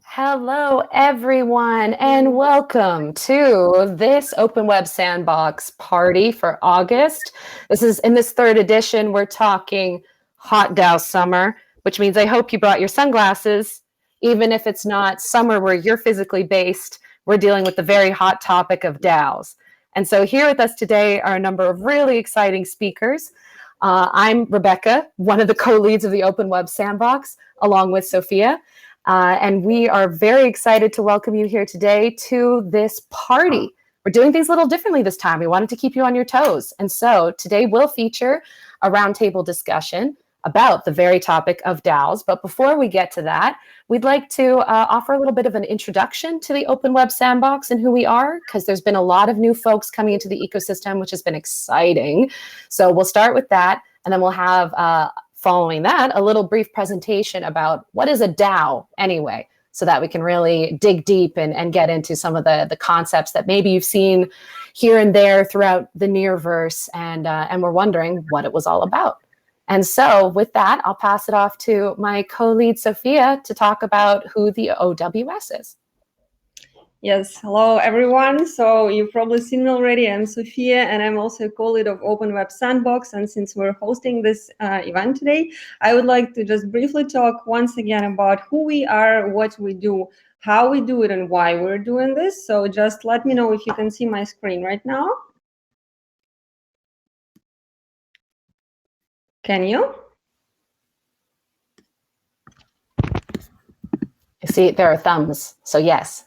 Hello, everyone, and welcome to this Open Web Sandbox party for August. In this third edition, we're talking hot DAO summer, which means I hope you brought your sunglasses. Even if it's not summer where you're physically based, we're dealing with the very hot topic of DAOs. And so here with us today are a number of really exciting speakers. I'm Rebecca, one of the co-leads of the Open Web Sandbox, along with Sophia. And we are very excited to welcome you here today to this party. We're doing things a little differently this time. We wanted to keep you on your toes. And so today will feature a roundtable discussion about the very topic of DAOs. But before we get to that, we'd like to offer a little bit of an introduction to the Open Web Sandbox and who we are, because there's been a lot of new folks coming into the ecosystem, which has been exciting. So we'll start with that, and then we'll have following that, a little brief presentation about what is a DAO anyway, so that we can really dig deep and get into some of the concepts that maybe you've seen here and there throughout the NEAR-verse, and we're wondering what it was all about. And so with that, I'll pass it off to my co-lead, Sophia, to talk about who the OWS is. Yes, hello everyone. So you've probably seen me already. I'm Sophia, and I'm also a co-lead of Open Web Sandbox. And since we're hosting this event today, I would like to just briefly talk once again about who we are, what we do, how we do it, and why we're doing this. So just let me know if you can see my screen right now. Can you? See, there are thumbs, so yes,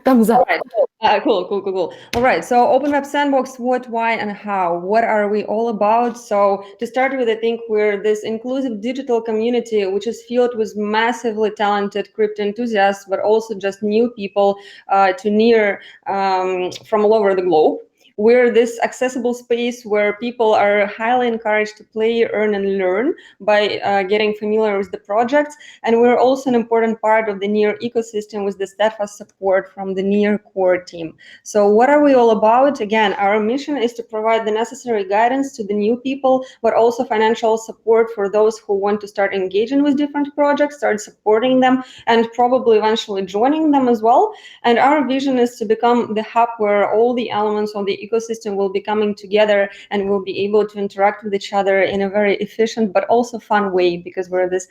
thumbs up. All right. Cool. All right, so Open Web Sandbox, what, why, and how? What are we all about? So to start with, I think we're this inclusive digital community, which is filled with massively talented crypto enthusiasts, but also just new people to NEAR from all over the globe. We're this accessible space where people are highly encouraged to play, earn, and learn by getting familiar with the projects. And we're also an important part of the NEAR ecosystem with the steadfast support from the NEAR core team. So what are we all about? Again, our mission is to provide the necessary guidance to the new people, but also financial support for those who want to start engaging with different projects, start supporting them, and probably eventually joining them as well. And our vision is to become the hub where all the elements of the ecosystem will be coming together and will be able to interact with each other in a very efficient but also fun way, because we're this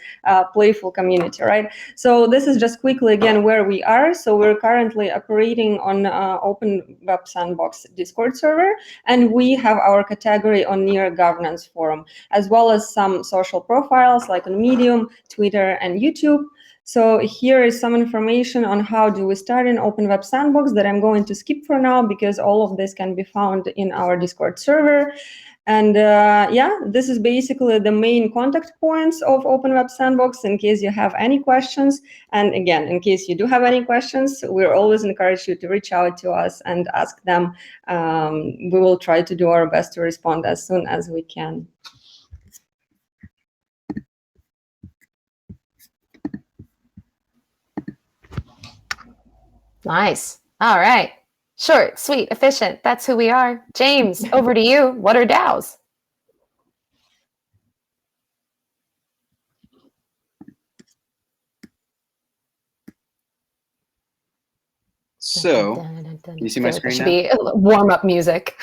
playful community, right? So this is just quickly again where we are. So we're currently operating on Open Web Sandbox Discord server, and we have our category on NEAR Governance Forum, as well as some social profiles like on Medium, Twitter, and YouTube. So here is some information on how do we start in Open Web Sandbox that I'm going to skip for now, because all of this can be found in our Discord server. And yeah, this is basically the main contact points of Open Web Sandbox in case you have any questions. And again, in case you do have any questions, we're always encourage you to reach out to us and ask them. We will try to do our best to respond as soon as we can. Nice. All right. Short, sweet, efficient. That's who we are. James, over to you. What are DAOs? So, can you see my screen now? There should be warm-up music.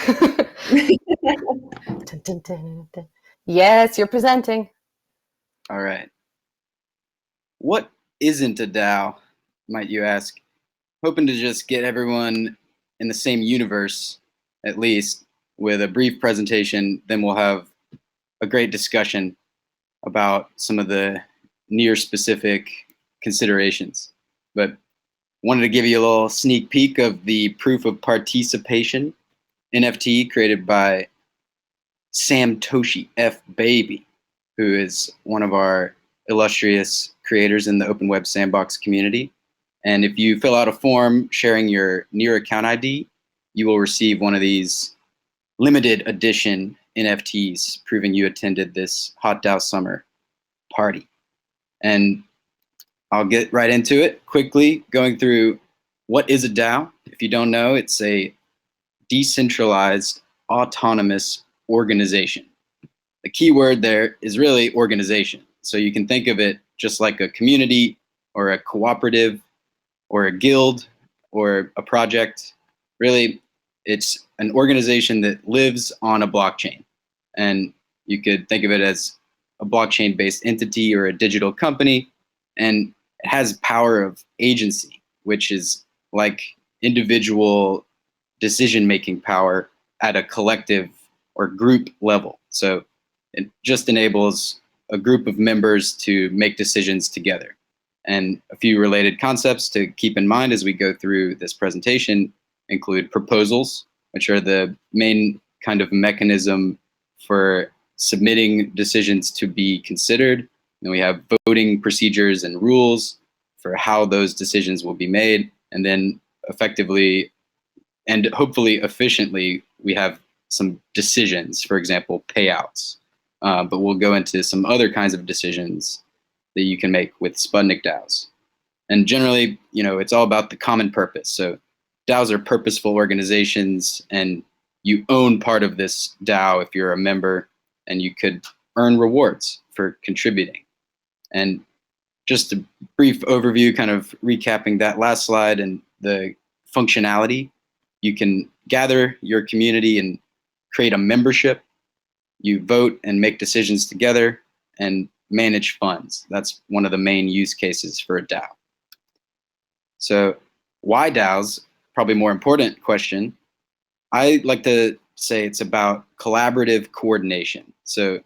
Yes, you're presenting. All right. What isn't a DAO, might you ask? Hoping to just get everyone in the same universe, at least, with a brief presentation. Then we'll have a great discussion about some of the NEAR-specific considerations. But wanted to give you a little sneak peek of the proof of participation NFT created by Samtoshi F. Baby, who is one of our illustrious creators in the Open Web Sandbox community. And if you fill out a form sharing your NEAR account ID, you will receive one of these limited edition NFTs proving you attended this hot DAO summer party. And I'll get right into it quickly, going through what is a DAO. If you don't know, it's a decentralized autonomous organization. The key word there is really organization. So you can think of it just like a community or a cooperative or a guild or a project. Really, it's an organization that lives on a blockchain. And you could think of it as a blockchain-based entity or a digital company, and it has power of agency, which is like individual decision-making power at a collective or group level. So it just enables a group of members to make decisions together. And a few related concepts to keep in mind as we go through this presentation include proposals, which are the main kind of mechanism for submitting decisions to be considered. And we have voting procedures and rules for how those decisions will be made. And then effectively and hopefully efficiently, we have some decisions, for example, payouts. But we'll go into some other kinds of decisions that you can make with Sputnik DAOs. And generally, it's all about the common purpose. So DAOs are purposeful organizations, and you own part of this DAO if you're a member, and you could earn rewards for contributing. And just a brief overview, kind of recapping that last slide and the functionality. You can gather your community and create a membership. You vote and make decisions together and manage funds. That's one of the main use cases for a DAO. So why DAOs? Probably more important question. I like to say it's about collaborative coordination. So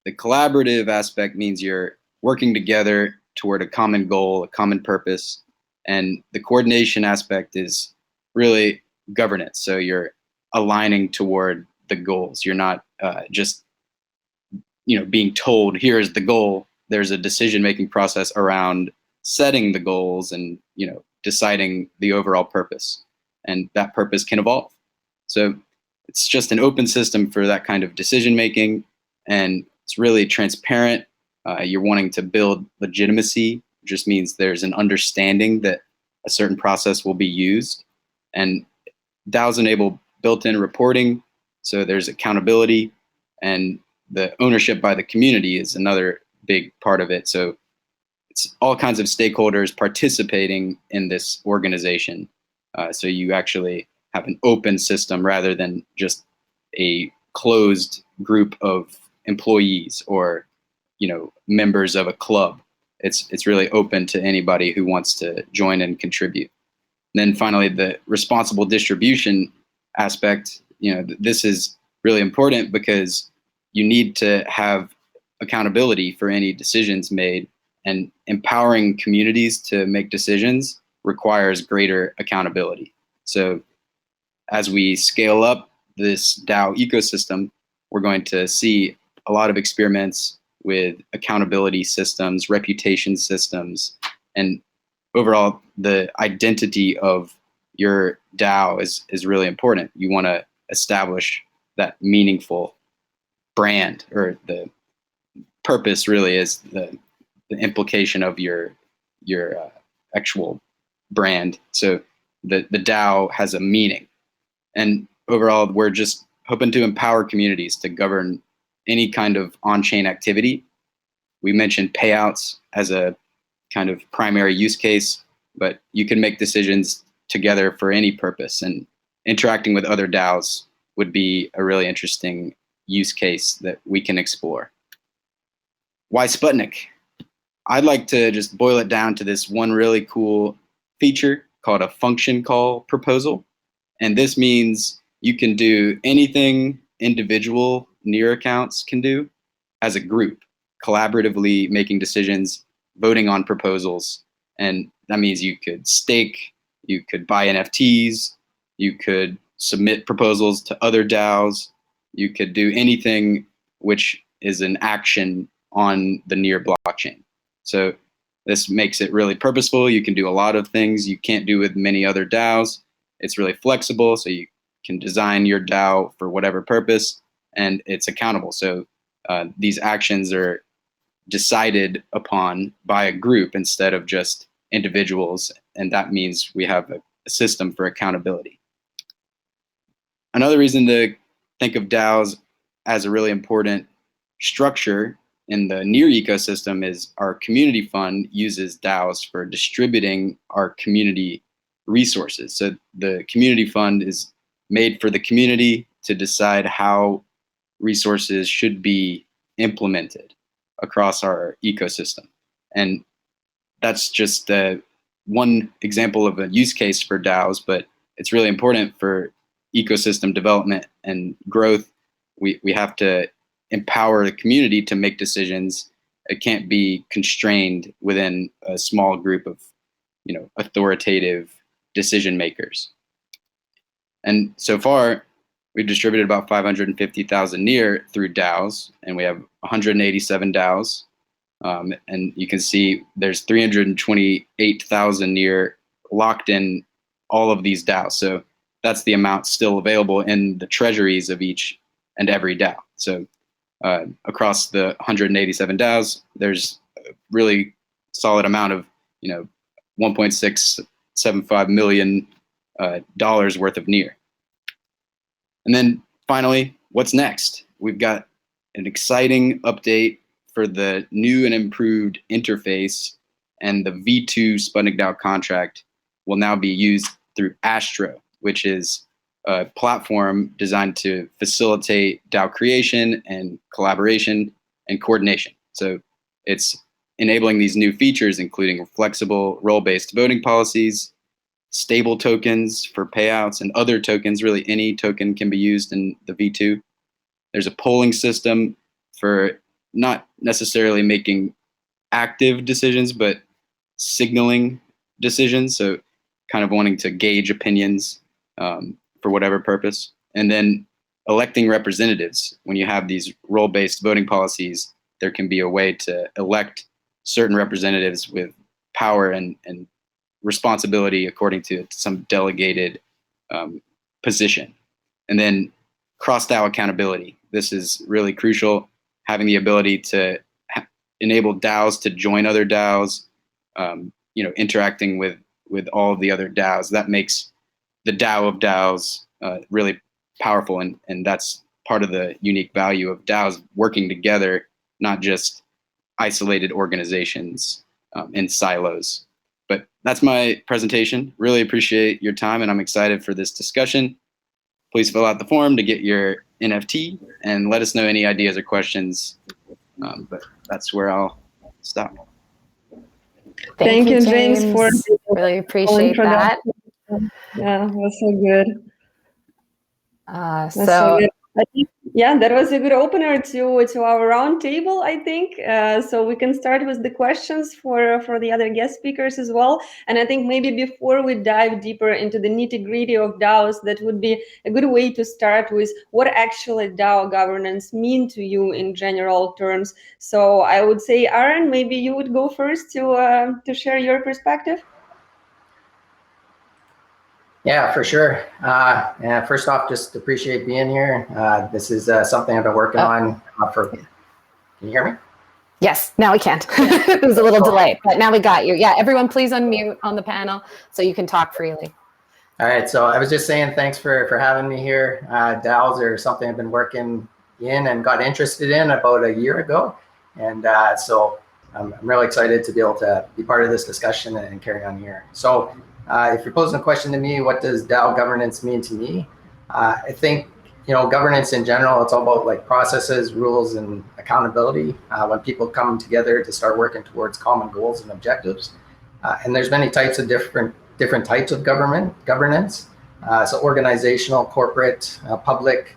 the collaborative aspect means you're working together toward a common goal, a common purpose. And the coordination aspect is really governance. So you're aligning toward the goals. You're not just being told, here's the goal. There's a decision-making process around setting the goals and deciding the overall purpose. And that purpose can evolve. So it's just an open system for that kind of decision-making, and it's really transparent. You're wanting to build legitimacy, which just means there's an understanding that a certain process will be used. And DAOs enable built-in reporting, so there's accountability, and the ownership by the community is another big part of it. So it's all kinds of stakeholders participating in this organization. So you actually have an open system rather than just a closed group of employees or members of a club. It's really open to anybody who wants to join and contribute. And then finally, the responsible distribution aspect, this is really important because you need to have accountability for any decisions made, and empowering communities to make decisions requires greater accountability. So as we scale up this DAO ecosystem, we're going to see a lot of experiments with accountability systems, reputation systems, and overall the identity of your DAO is really important. You want to establish that meaningful brand, or the purpose really is the implication of your actual brand. So the DAO has a meaning. And overall, we're just hoping to empower communities to govern any kind of on-chain activity. We mentioned payouts as a kind of primary use case, but you can make decisions together for any purpose, and interacting with other DAOs would be a really interesting use case that we can explore. Why Sputnik? I'd like to just boil it down to this one really cool feature called a function call proposal. And this means you can do anything individual NEAR accounts can do as a group, collaboratively making decisions, voting on proposals. And that means you could stake, you could buy NFTs, you could submit proposals to other DAOs, you could do anything which is an action on the NEAR blockchain. So this makes it really purposeful. You can do a lot of things you can't do with many other DAOs. It's really flexible, so you can design your DAO for whatever purpose, and it's accountable. So these actions are decided upon by a group instead of just individuals, and that means we have a system for accountability. Another reason to think of DAOs as a really important structure in the NEAR ecosystem is our community fund uses DAOs for distributing our community resources. So the community fund is made for the community to decide how resources should be implemented across our ecosystem. And that's just one example of a use case for DAOs, but it's really important for ecosystem development and growth. We have to empower the community to make decisions. It can't be constrained within a small group of, authoritative decision makers. And so far, we've distributed about 550,000 NEAR through DAOs, and we have 187 DAOs. And you can see there's 328,000 NEAR locked in all of these DAOs. So that's the amount still available in the treasuries of each and every DAO. So across the 187 DAOs, there's a really solid amount of, $1.675 million dollars worth of NEAR. And then finally, what's next? We've got an exciting update for the new and improved interface, and the V2 Sputnik DAO contract will now be used through Astro, which is a platform designed to facilitate DAO creation and collaboration and coordination. So it's enabling these new features, including flexible role-based voting policies, stable tokens for payouts, and other tokens. Really, any token can be used in the V2. There's a polling system for not necessarily making active decisions, but signaling decisions. So kind of wanting to gauge opinions for whatever purpose. And then electing representatives. When you have these role-based voting policies, there can be a way to elect certain representatives with power and responsibility according to some delegated position. And then cross-DAO accountability. This is really crucial, having the ability to enable DAOs to join other DAOs, interacting with all of the other DAOs. That makes the DAO of DAOs really powerful, and that's part of the unique value of DAOs working together, not just isolated organizations in silos. But that's my presentation. Really appreciate your time, and I'm excited for this discussion. Please fill out the form to get your NFT and let us know any ideas or questions. But that's where I'll stop. Thank you, James, for really appreciate that. Yeah, that was so good. So good. I think, yeah, that was a good opener to our roundtable, I think. So we can start with the questions for the other guest speakers as well. And I think maybe before we dive deeper into the nitty-gritty of DAOs, that would be a good way to start with what actually DAO governance mean to you in general terms. So I would say, Aaron, maybe you would go first to share your perspective. Yeah, for sure. And first off, just appreciate being here. This is something I've been working on for. Can you hear me? Yes, now we can. It was a little delayed, but now we got you. Yeah, everyone please unmute on the panel so you can talk freely. All right, so I was just saying thanks for having me here. DAOs are something I've been working in and got interested in about a year ago. And so I'm really excited to be able to be part of this discussion and carry on here. So if you're posing a question to me, what does DAO governance mean to me? I think, governance in general, it's all about like processes, rules, and accountability when people come together to start working towards common goals and objectives. And there's many types of different types of governance. So organizational, corporate, public,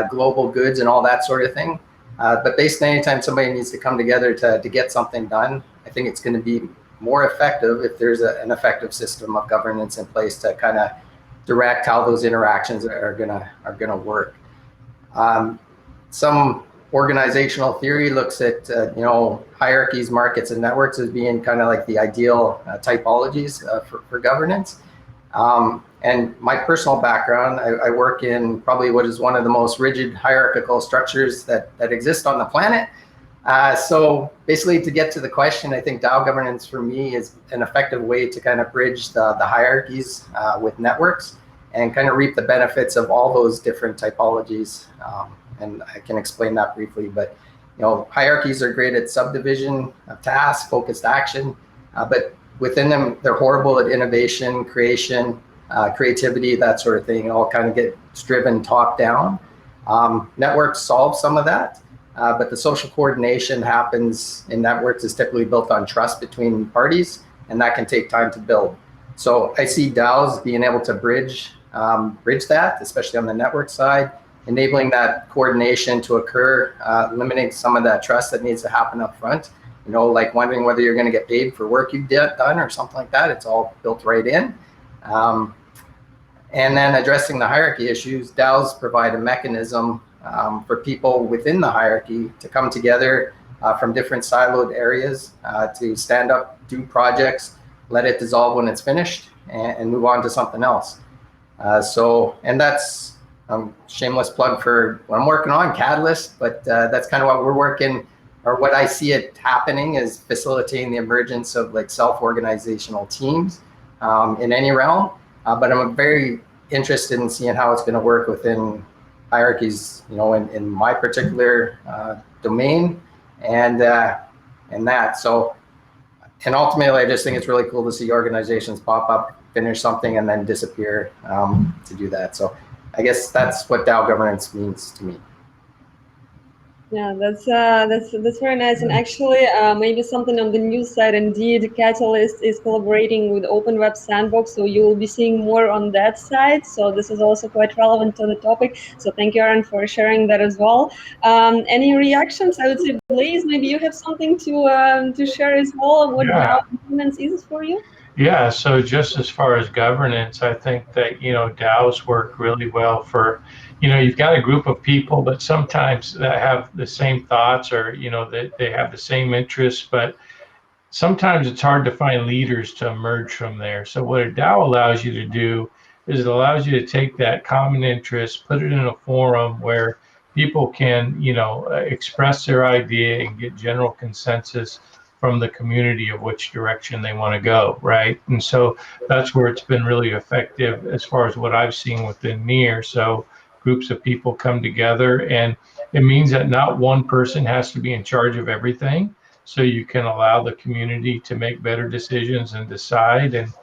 global goods, and all that sort of thing. But basically, anytime somebody needs to come together to get something done, I think it's going to be more effective if there's an effective system of governance in place to kind of direct how those interactions are gonna work. Some organizational theory looks at hierarchies, markets, and networks as being kind of like the ideal typologies for governance. And my personal background, I work in probably what is one of the most rigid hierarchical structures that exist on the planet. So basically, to get to the question, I think DAO governance for me is an effective way to kind of bridge the hierarchies with networks and kind of reap the benefits of all those different typologies. And I can explain that briefly, but hierarchies are great at subdivision of tasks, focused action, but within them, they're horrible at innovation, creation, creativity, that sort of thing. It all kind of gets driven top down. Networks solve some of that, but the social coordination happens in networks is typically built on trust between parties, and that can take time to build. So I see DAOs being able to bridge that, especially on the network side, enabling that coordination to occur, eliminating some of that trust that needs to happen up front. Like wondering whether you're going to get paid for work you've done or something like that. It's all built right in. And then addressing the hierarchy issues, DAOs provide a mechanism for people within the hierarchy to come together from different siloed areas to stand up, do projects, let it dissolve when it's finished, and move on to something else. And that's shameless plug for what I'm working on, Catalyst, but that's kind of what we're working, or what I see it happening is facilitating the emergence of like self-organizational teams in any realm. But I'm very interested in seeing how it's going to work within hierarchies, in my particular domain, and that. So, and ultimately, I just think it's really cool to see organizations pop up, finish something, and then disappear to do that. So, I guess that's what DAO governance means to me. Yeah, that's very nice. And actually, maybe something on the news side, indeed, Catalyst is collaborating with Open Web Sandbox, so you will be seeing more on that side. So this is also quite relevant to the topic. So thank you, Aaron, for sharing that as well. Any reactions? I would say, Blaze, maybe you have something to share as well on what DAO governance is for you? Yeah, so just as far as governance, I think that, DAOs work really well for, you've got a group of people, but sometimes that have the same thoughts, or, they have the same interests, but sometimes it's hard to find leaders to emerge from there. So what a DAO allows you to do is it allows you to take that common interest, put it in a forum where people can, express their idea and get general consensus from the community of which direction they want to go, right? And so that's where it's been really effective as far as what I've seen within NEAR. So groups of people come together, and it means that not one person has to be in charge of everything. So you can allow the community to make better decisions and decide. And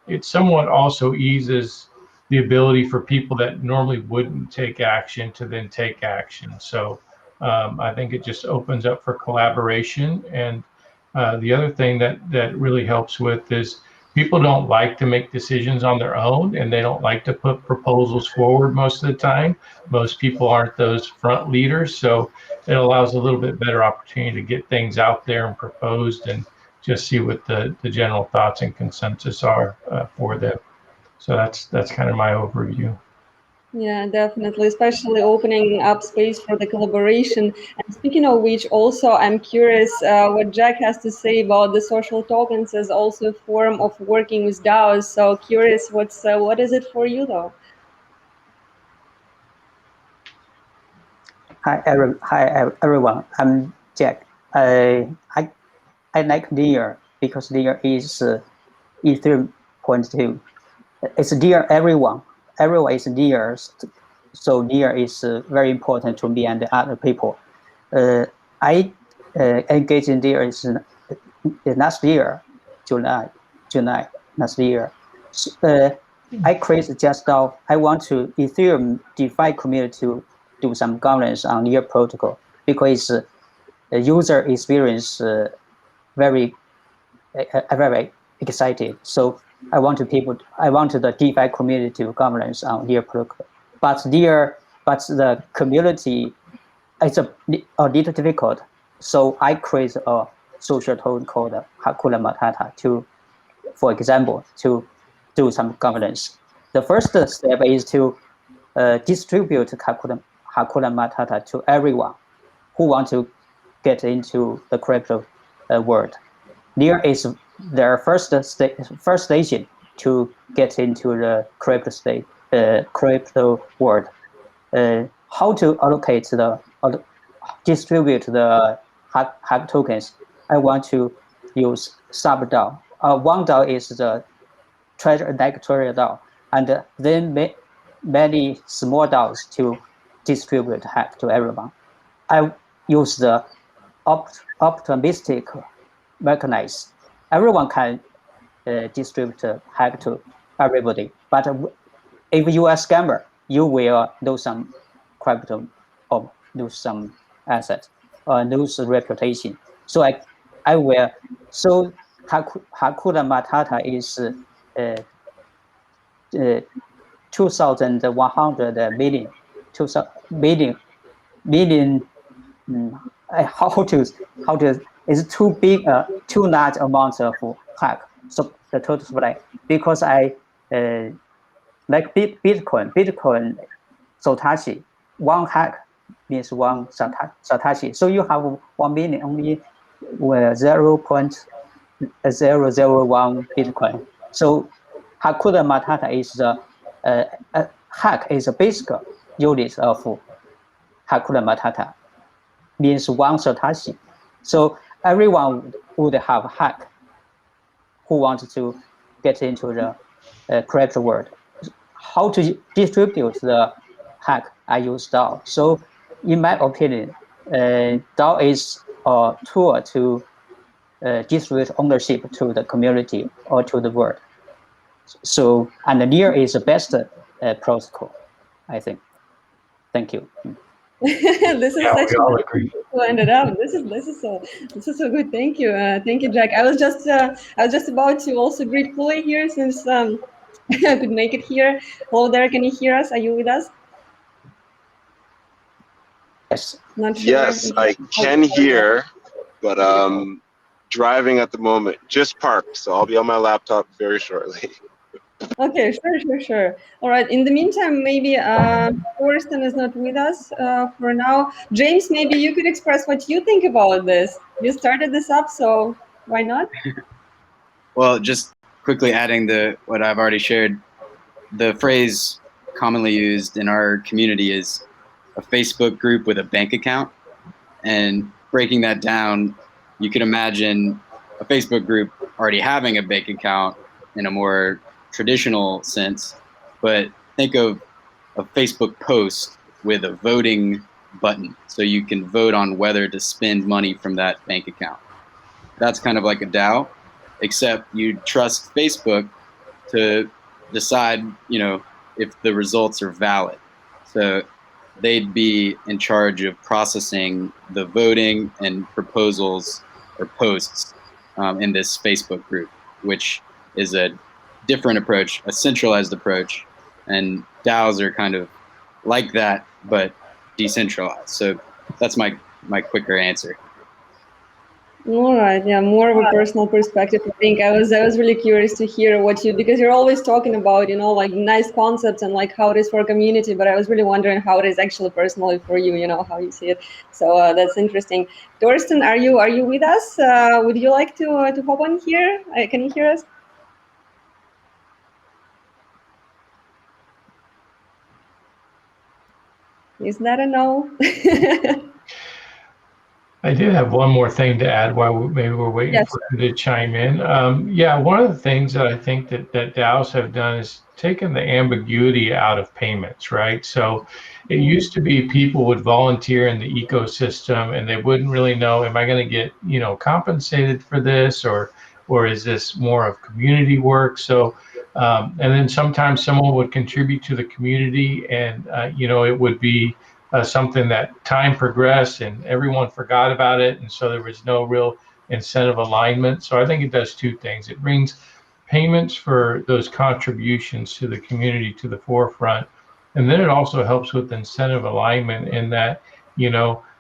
it somewhat also eases the ability for people that normally wouldn't take action to then take action. So I think it just opens up for collaboration. And the other thing that really helps with is people don't like to make decisions on their own, and they don't like to put proposals forward most of the time. Most people aren't those front leaders. So it allows a little bit better opportunity to get things out there and proposed, and just see what the general thoughts and consensus are for them. So that's kind of my overview. Yeah, definitely, especially opening up space for the collaboration. And speaking of which, also, I'm curious what Jack has to say about the social tokens as also a form of working with DAOs. So curious, what is it for you, though? Hi, everyone. I'm Jack. I like NEAR because NEAR is Ethereum 0.2. It's NEAR everyone. Everyone is NEAR. So NEAR is very important to me and the other people. I engaged in NEAR last year, July last year. I created just now. I want to Ethereum DeFi community to do some governance on NEAR protocol, because the user experience very excited. So I want the DeFi community to governance on NEAR protocol. But the community, it's a little difficult. So I create a social token called Hakuna Matata to, for example, to do some governance. The first step is to distribute Hakuna Matata to everyone who want to get into the crypto world. NEAR is their first station to get into the crypto world. How to allocate distribute the Hak tokens? I want to use sub-DAO. One DAO is the treasury DAO, and then many small DAOs to distribute Hak to everyone. I use the optimistic mechanism. Everyone can distribute hack to everybody, but if you are a scammer, you will lose some crypto or lose some assets or lose reputation. So I will. So Hakuna Matata is 2,100 million, 2,000 million. How to is too big, too large amount of hack. So the total supply, because I like Bitcoin Satoshi, one hack means one Satoshi. So you have 1 million only 0.001 Bitcoin. So Hakuna Matata is the hack is a basic unit of Hakuna Matata, means one Satoshi. So everyone would have hack who wants to get into the crypto world. How to distribute the hack? I use DAO. So in my opinion, DAO is a tool to distribute ownership to the community or to the world. So, and the NEAR is the best protocol, I think. Thank you. This is such we all agree. ended up. This is so good. Thank you, Jack. I was just about to also greet Chloe here, since I could make it here. Hello there. Can you hear us? Are you with us? Yes. Not sure. Yes, I can hear, but driving at the moment. Just parked, so I'll be on my laptop very shortly. Okay, sure. All right. In the meantime, maybe Torsten is not with us for now. James, maybe you could express what you think about this. You started this up, so why not? Well, just quickly adding what I've already shared, the phrase commonly used in our community is a Facebook group with a bank account. And breaking that down, you could imagine a Facebook group already having a bank account in a more traditional sense, but think of a Facebook post with a voting button, so you can vote on whether to spend money from that bank account. That's kind of like a DAO, except you trust Facebook to decide, if the results are valid. So they'd be in charge of processing the voting and proposals or posts in this Facebook group, which is a different approach, a centralized approach. And DAOs are kind of like that, but decentralized. So that's my quicker answer. All right, yeah, more of a personal perspective. I think I was really curious to hear because you're always talking about, like nice concepts and like how it is for a community, but I was really wondering how it is actually personally for you, how you see it. So that's interesting. Torsten, are you with us? Would you like to hop on here? Can you hear us? Is that a no? I did have one more thing to add while maybe we're waiting for him to chime in. Yeah, one of the things that I think that DAOs have done is taken the ambiguity out of payments, right? So it used to be people would volunteer in the ecosystem and they wouldn't really know, am I going to get, compensated for this, or is this more of community work? So, and then sometimes someone would contribute to the community and, it would be something that time progressed and everyone forgot about it, and so there was no real incentive alignment. So I think it does two things. It brings payments for those contributions to the community to the forefront, and then it also helps with incentive alignment in that,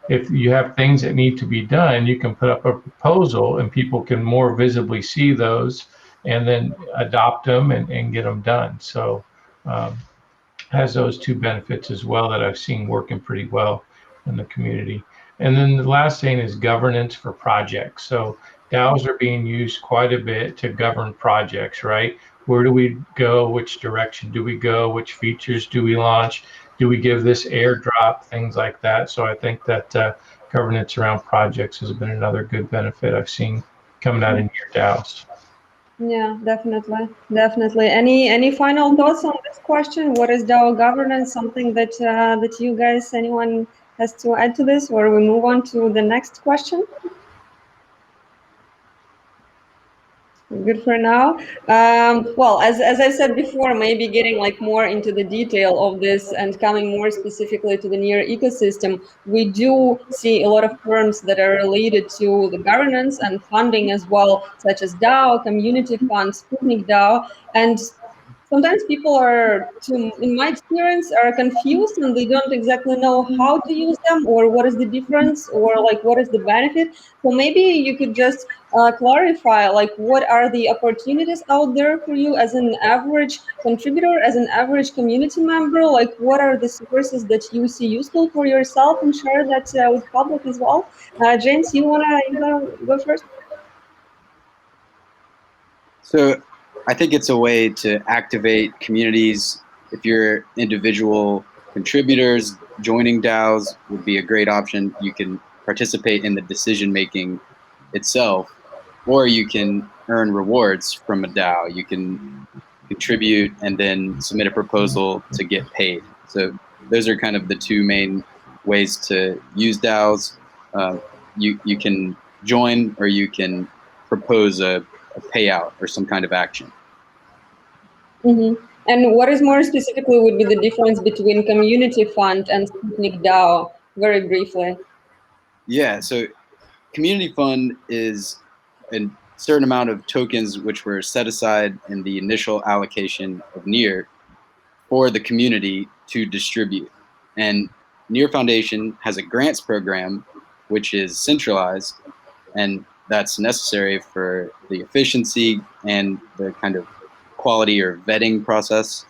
if you have things that need to be done, you can put up a proposal and people can more visibly see those and then adopt them and get them done. So has those two benefits as well that I've seen working pretty well in the community. And then the last thing is governance for projects. So DAOs are being used quite a bit to govern projects, right? Where do we go? Which direction do we go? Which features do we launch? Do we give this airdrop? Things like that. So I think that governance around projects has been another good benefit I've seen coming out in your DAOs. Yeah, definitely. Any final thoughts on this question? What is DAO governance? Something that you guys, anyone has to add to this, or we move on to the next question? Good for now. Well, as I said before, maybe getting like more into the detail of this and coming more specifically to the NEAR ecosystem, we do see a lot of terms that are related to the governance and funding as well, such as DAO, community funds, Sputnik DAO, and sometimes people are, in my experience, are confused and they don't exactly know how to use them or what is the difference or like what is the benefit. So maybe you could just clarify like what are the opportunities out there for you as an average contributor, as an average community member, like what are the sources that you see useful for yourself and share that with public as well. James, you wanna go first? So I think it's a way to activate communities. If you're individual contributors, joining DAOs would be a great option. You can participate in the decision-making itself, or you can earn rewards from a DAO. You can contribute and then submit a proposal to get paid. So those are kind of the two main ways to use DAOs. You can join or you can propose a payout or some kind of action. Mm-hmm. And what is more specifically would be the difference between community fund and Sputnik DAO, very briefly? Yeah, so community fund is a certain amount of tokens which were set aside in the initial allocation of NEAR for the community to distribute. And NEAR Foundation has a grants program which is centralized, and that's necessary for the efficiency and the kind of quality or vetting process.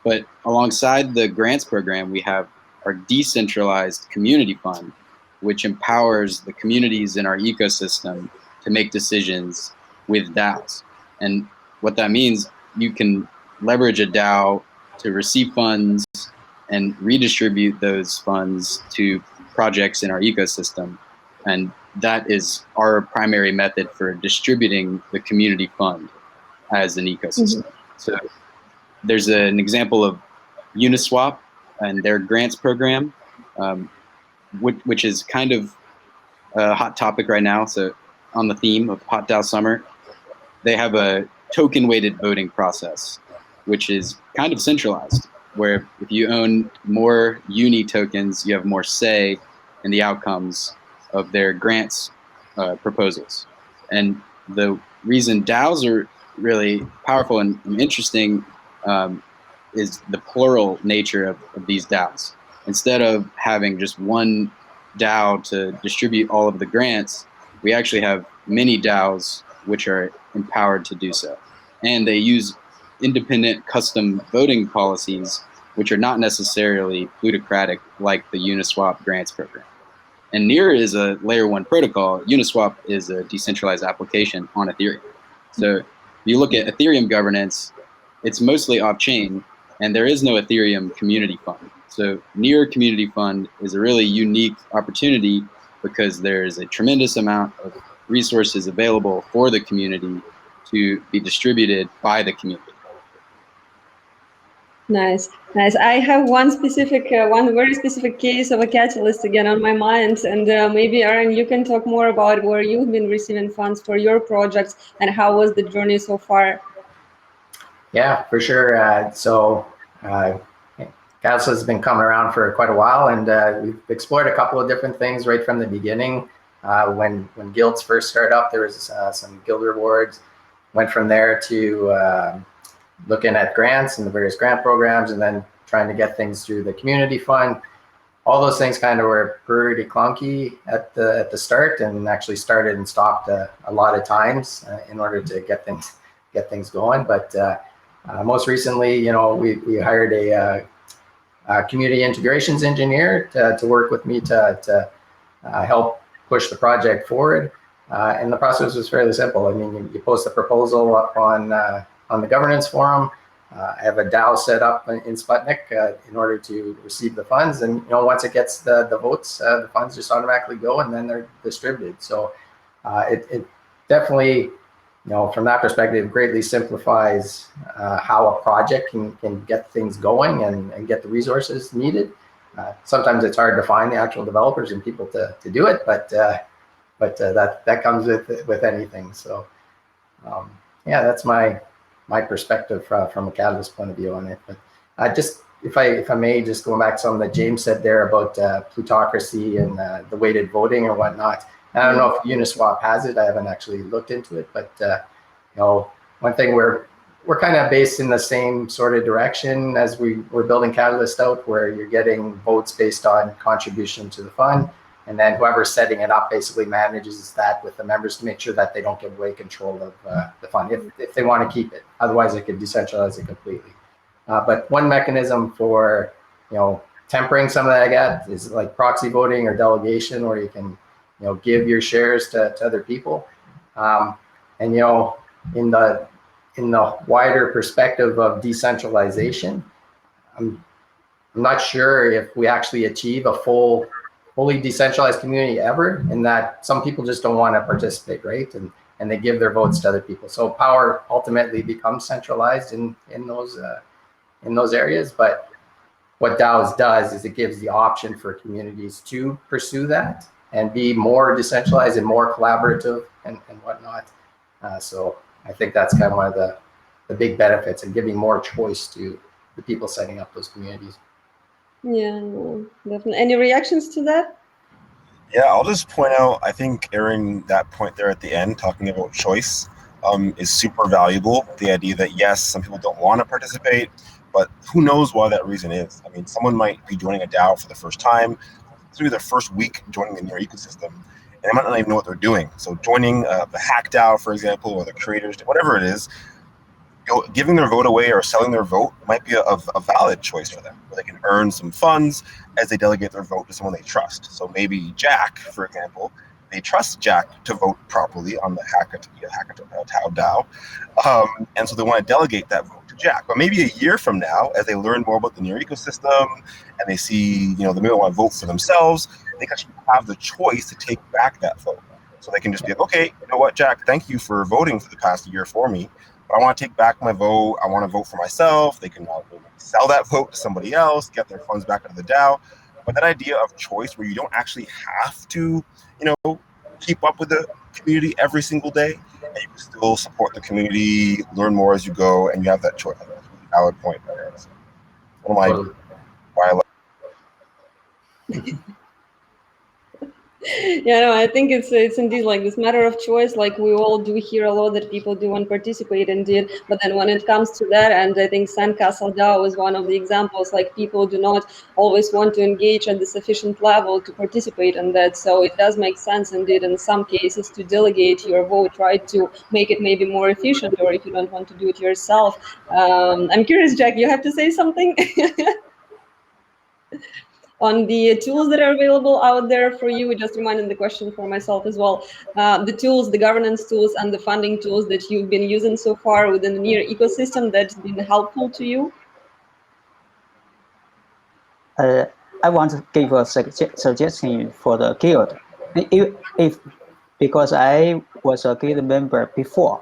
But alongside the grants program, we have our decentralized community fund, which empowers the communities in our ecosystem to make decisions with DAOs. And what that means, you can leverage a DAO to receive funds and redistribute those funds to projects in our ecosystem. And that is our primary method for distributing the community fund as an ecosystem. Mm-hmm. So there's an example of Uniswap and their grants program, which is kind of a hot topic right now. So on the theme of Hot DAO Summer, they have a token-weighted voting process, which is kind of centralized, where if you own more Uni tokens, you have more say in the outcomes of their grants proposals. And the reason DAOs are really powerful and interesting is the plural nature of these DAOs. Instead of having just one DAO to distribute all of the grants, we actually have many DAOs which are empowered to do so. And they use independent custom voting policies, which are not necessarily plutocratic like the Uniswap grants program. And NEAR is a layer 1 protocol. Uniswap is a decentralized application on Ethereum. So if you look at Ethereum governance, it's mostly off-chain, and there is no Ethereum community fund. So NEAR Community Fund is a really unique opportunity because there's a tremendous amount of resources available for the community to be distributed by the community. Nice, nice. I have one very specific case of a catalyst again on my mind, and maybe Aaron, you can talk more about where you've been receiving funds for your projects and how was the journey so far. Yeah, for sure. Catalyst has been coming around for quite a while, and we've explored a couple of different things right from the beginning. When guilds first started up, there was some guild rewards. Went from there to looking at grants and the various grant programs, and then trying to get things through the community fund. All those things kind of were pretty clunky at the start, and actually started and stopped a lot of times in order to get things going. But most recently, we hired a community integrations engineer to work with me to help push the project forward. And the process was fairly simple. I mean, you post a proposal up on the governance forum. I have a DAO set up in Sputnik in order to receive the funds. And once it gets the votes, the funds just automatically go and then they're distributed. So it definitely, from that perspective, greatly simplifies how a project can get things going and get the resources needed. Sometimes it's hard to find the actual developers and people to do it, but that comes with anything. So yeah, that's my perspective from a Catalyst point of view on it. But just if I may, just going back to something that James said there about plutocracy and the weighted voting or whatnot. I don't know if Uniswap has it. I haven't actually looked into it, but you know, one thing we're kind of based in the same sort of direction as we're building Catalyst out, where you're getting votes based on contribution to the fund, and then whoever's setting it up basically manages that with the members to make sure that they don't give away control of the fund if they want to keep it. Otherwise, they could decentralize it completely. But one mechanism for, you know, tempering some of that is like proxy voting or delegation, where you can, you know, give your shares to other people. And you know, in the wider perspective of decentralization, I'm not sure if we actually achieve a fully decentralized community ever, in that some people just don't want to participate, right? And they give their votes to other people. So power ultimately becomes centralized in those areas. But what DAOs does is it gives the option for communities to pursue that and be more decentralized and more collaborative and whatnot. So I think that's kind of one of the big benefits, and giving more choice to the people setting up those communities. Yeah, no, definitely. Any reactions to that? Yeah, I'll just point out, I think Aaron, that point there at the end, talking about choice, is super valuable. The idea that, yes, some people don't want to participate, but who knows why that reason is. I mean, someone might be joining a DAO for the first time, through their first week joining the NEAR ecosystem, and they might not even know what they're doing. So joining the Hack DAO, for example, or the creators, whatever it is, you know, giving their vote away or selling their vote might be a valid choice for them, where they can earn some funds as they delegate their vote to someone they trust. So maybe Jack, for example, they trust Jack to vote properly on the Hackathon DAO, and so they want to delegate that vote to Jack. But maybe a year from now, as they learn more about the NEAR ecosystem and they see, you know, they may want to vote for themselves, they can actually have the choice to take back that vote. So they can just be like, okay, you know what, Jack, thank you for voting for the past year for me, but I want to take back my vote. I want to vote for myself. They can now sell that vote to somebody else, get their funds back into the DAO. But that idea of choice, where you don't actually have to, you know, keep up with the community every single day, and you can still support the community, learn more as you go, and you have that choice. That's a really valid point. So one of my why I love. Yeah, no, I think it's indeed like this matter of choice. Like we all do hear a lot that people do want to participate indeed, but then when it comes to that, and I think Sandcastle DAO is one of the examples, like people do not always want to engage at the sufficient level to participate in that. So it does make sense indeed in some cases to delegate your vote, right, to make it maybe more efficient, or if you don't want to do it yourself. I'm curious, Jack, you have to say something? On the tools that are available out there for you, just reminding the question for myself as well, the tools, the governance tools and the funding tools that you've been using so far within the NEAR ecosystem that's been helpful to you? I want to give a suggestion for the guild. If because I was a guild member before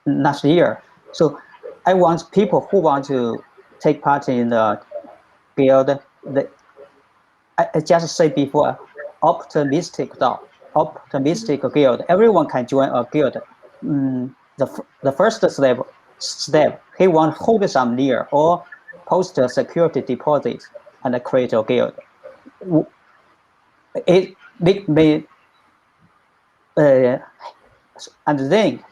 last year, so I want people who want to take part in the guild. I just say before, optimistic guild. Everyone can join a guild. The first step, he want to hold some NEAR or post a security deposit and create a guild. It may, and then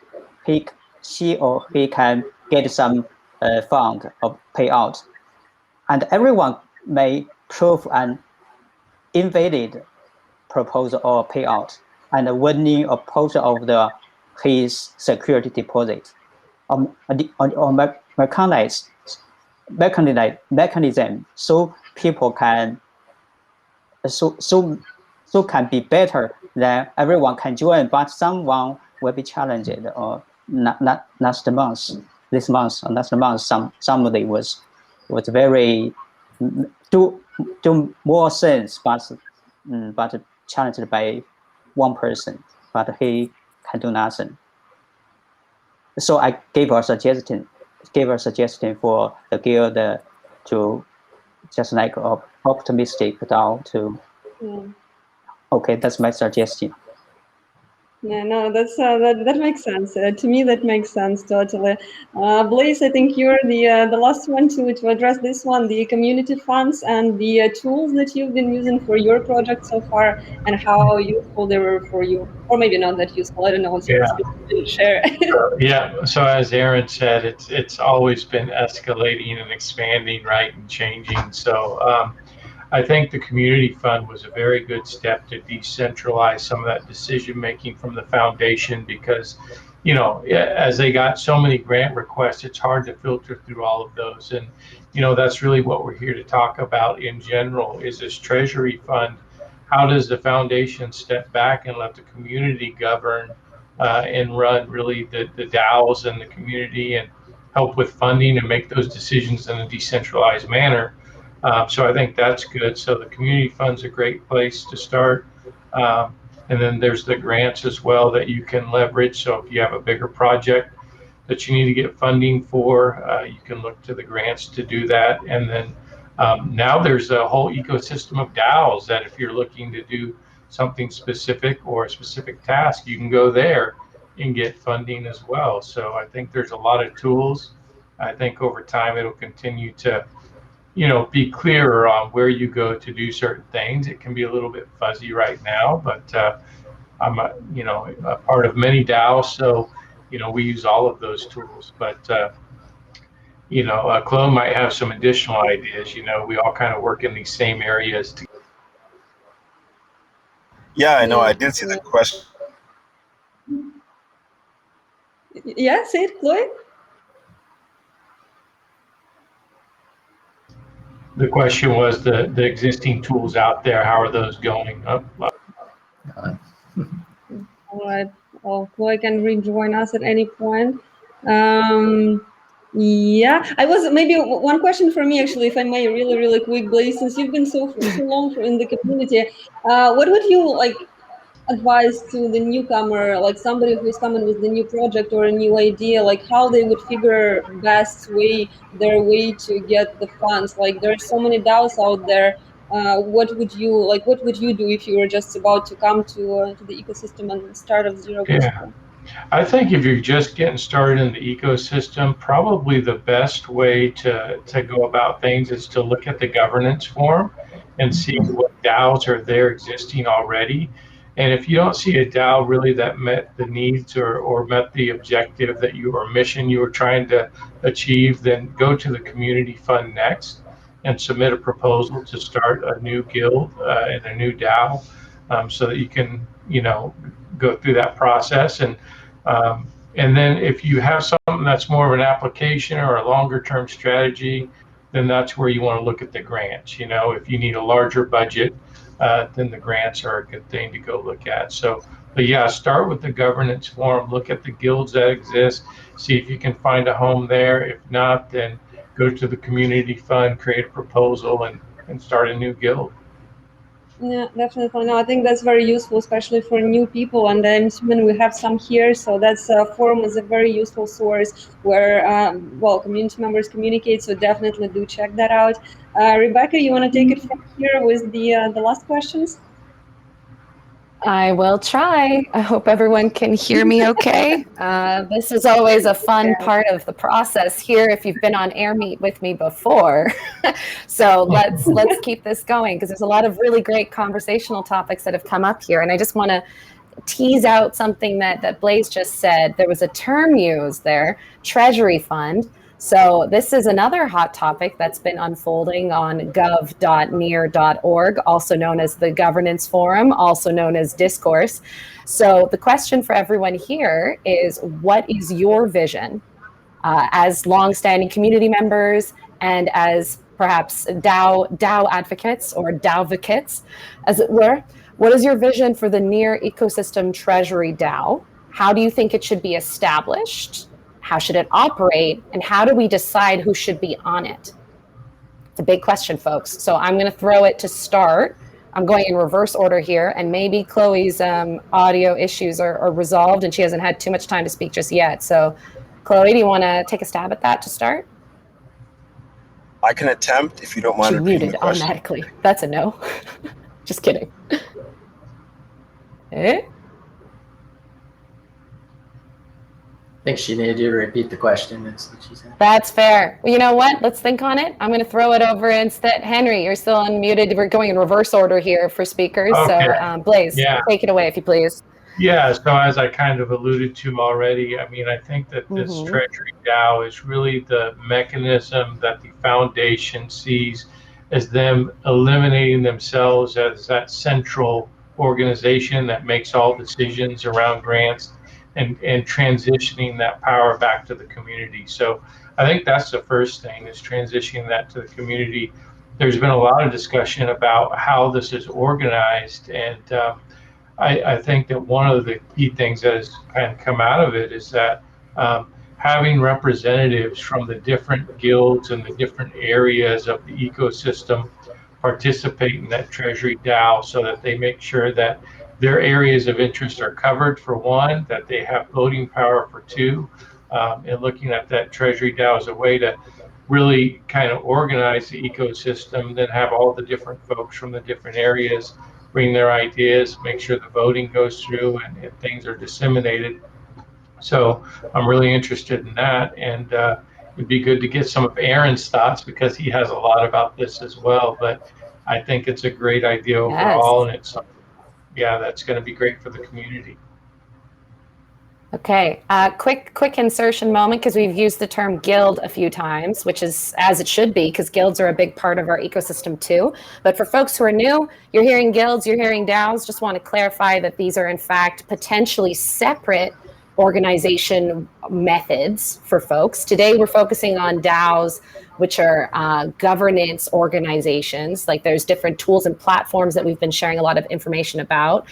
she or he can get some fund of payout, and everyone may prove an invalid proposal or payout and winning a portion of his security deposit. Mechanism so people can can be better, than everyone can join, but someone will be challenged or not last month, this month or last month somebody was very do more sense, but challenged by one person, but he can do nothing. So I gave a suggestion for the guild to just like optimistic DAO too. Yeah. Okay, that's my suggestion. Yeah, no, that makes sense. To me, that makes sense totally. Blaze, I think you're the last one to address this one, the community funds and the tools that you've been using for your project so far, and how useful they were for you, or maybe not that useful. I don't know. So Yeah. Share. Yeah. So as Aaron said, it's always been escalating and expanding, right, and changing. So I think the community fund was a very good step to decentralize some of that decision making from the foundation, because, you know, as they got so many grant requests, it's hard to filter through all of those. And, you know, that's really what we're here to talk about in general is this treasury fund. How does the foundation step back and let the community govern and run really the DAOs and the community and help with funding and make those decisions in a decentralized manner? So I think that's good. So the community fund's a great place to start. And then there's the grants as well that you can leverage. So if you have a bigger project that you need to get funding for, you can look to the grants to do that. And then now there's a whole ecosystem of DAOs that if you're looking to do something specific or a specific task, you can go there and get funding as well. So I think there's a lot of tools. I think over time it'll continue to, you know, be clearer on where you go to do certain things. It can be a little bit fuzzy right now, but I'm you know, a part of many DAOs, so, you know, we use all of those tools. But you know, Chloe might have some additional ideas. You know, we all kind of work in these same areas. Yeah, I know. I did see the question. Yeah, say it, Chloe. The question was the existing tools out there, how are those going? All right. Well, Chloe can rejoin us at any point. Yeah, I was maybe one question for me, actually, if I may, really quick, Blaze, since you've been so long in the community, what would you like advise to the newcomer, like somebody who's coming with the new project or a new idea, like how they would figure their way to get the funds? Like there's so many DAOs out there. What would you do if you were just about to come to the ecosystem and start of zero? Yeah. I think if you're just getting started in the ecosystem, probably the best way to go about things is to look at the governance form and see what DAOs are there existing already. And if you don't see a DAO really that met the needs or met the objective that you or mission you were trying to achieve, then go to the community fund next and submit a proposal to start a new guild and a new DAO, so that you can, you know, go through that process. And then if you have something that's more of an application or a longer term strategy, then that's where you want to look at the grants. You know, if you need a larger budget, then the grants are a good thing to go look at. So, but yeah, start with the governance form, look at the guilds that exist, see if you can find a home there. If not, then go to the community fund, create a proposal, and start a new guild. Yeah, definitely. No, I think that's very useful, especially for new people. And I'm assuming we have some here, so that's forum is a very useful source where well, community members communicate. So definitely do check that out. Rebecca, you want to take it from here with the last questions? I will try. I hope everyone can hear me okay. This is always a fun part of the process here if you've been on Air Meet with me before. So let's keep this going, because there's a lot of really great conversational topics that have come up here. And I just want to tease out something that Blaze just said. There was a term used there, treasury fund. So this is another hot topic that's been unfolding on gov.near.org, also known as the Governance Forum, also known as Discourse. So the question for everyone here is, what is your vision as longstanding community members and as perhaps DAO advocates or DAOvocates, as it were? What is your vision for the NEAR Ecosystem Treasury DAO? How do you think it should be established? How should it operate? And how do we decide who should be on it? It's a big question, folks. So I'm going to throw it to start. I'm going in reverse order here, and maybe Chloe's audio issues are resolved and she hasn't had too much time to speak just yet. So Chloe, do you want to take a stab at that to start? I can attempt if you don't mind She repeating muted the question. automatically. That's a no. Just kidding. Eh? I think she needed you to repeat the question. That's what she said. That's fair. Well, you know what? Let's think on it. I'm going to throw it over instead. Henry, you're still unmuted. We're going in reverse order here for speakers. Okay. So, Blaze, Yeah. take it away if you please. Yeah, so as I kind of alluded to already, I mean, I think that this Mhm. Treasury DAO is really the mechanism that the foundation sees as them eliminating themselves as that central organization that makes all decisions around grants and transitioning that power back to the community. So I think that's the first thing, is transitioning that to the community. There's been a lot of discussion about how this is organized, and I think that one of the key things that has kind of come out of it is that having representatives from the different guilds and the different areas of the ecosystem participate in that Treasury DAO, so that they make sure that their areas of interest are covered, for one, that they have voting power for two, and looking at that Treasury DAO as a way to really kind of organize the ecosystem, then have all the different folks from the different areas bring their ideas, make sure the voting goes through and things are disseminated. So I'm really interested in that, and it'd be good to get some of Aaron's thoughts, because he has a lot about this as well. But I think it's a great idea overall, and it's something, yeah, that's going to be great for the community. Okay, quick insertion moment, because we've used the term guild a few times, which is as it should be, because guilds are a big part of our ecosystem too. But for folks who are new, you're hearing guilds, you're hearing DAOs. Just want to clarify that these are in fact potentially separate organization methods for folks. Today we're focusing on DAOs, which are governance organizations. Like, there's different tools and platforms that we've been sharing a lot of information about.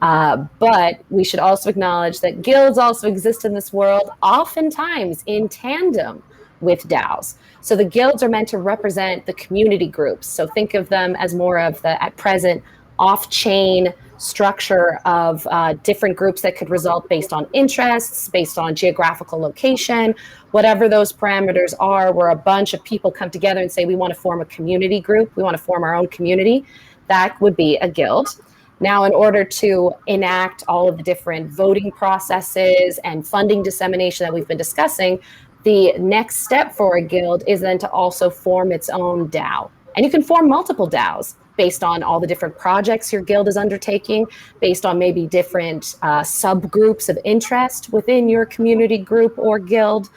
But we should also acknowledge that guilds also exist in this world, oftentimes in tandem with DAOs. So the guilds are meant to represent the community groups. So think of them as more of the, at present, off-chain structure of different groups that could result based on interests, based on geographical location, whatever those parameters are, where a bunch of people come together and say, we want to form a community group, we want to form our own community. That would be a guild. Now, in order to enact all of the different voting processes and funding dissemination that we've been discussing, the next step for a guild is then to also form its own DAO. And you can form multiple DAOs based on all the different projects your guild is undertaking, based on maybe different subgroups of interest within your community group or guild.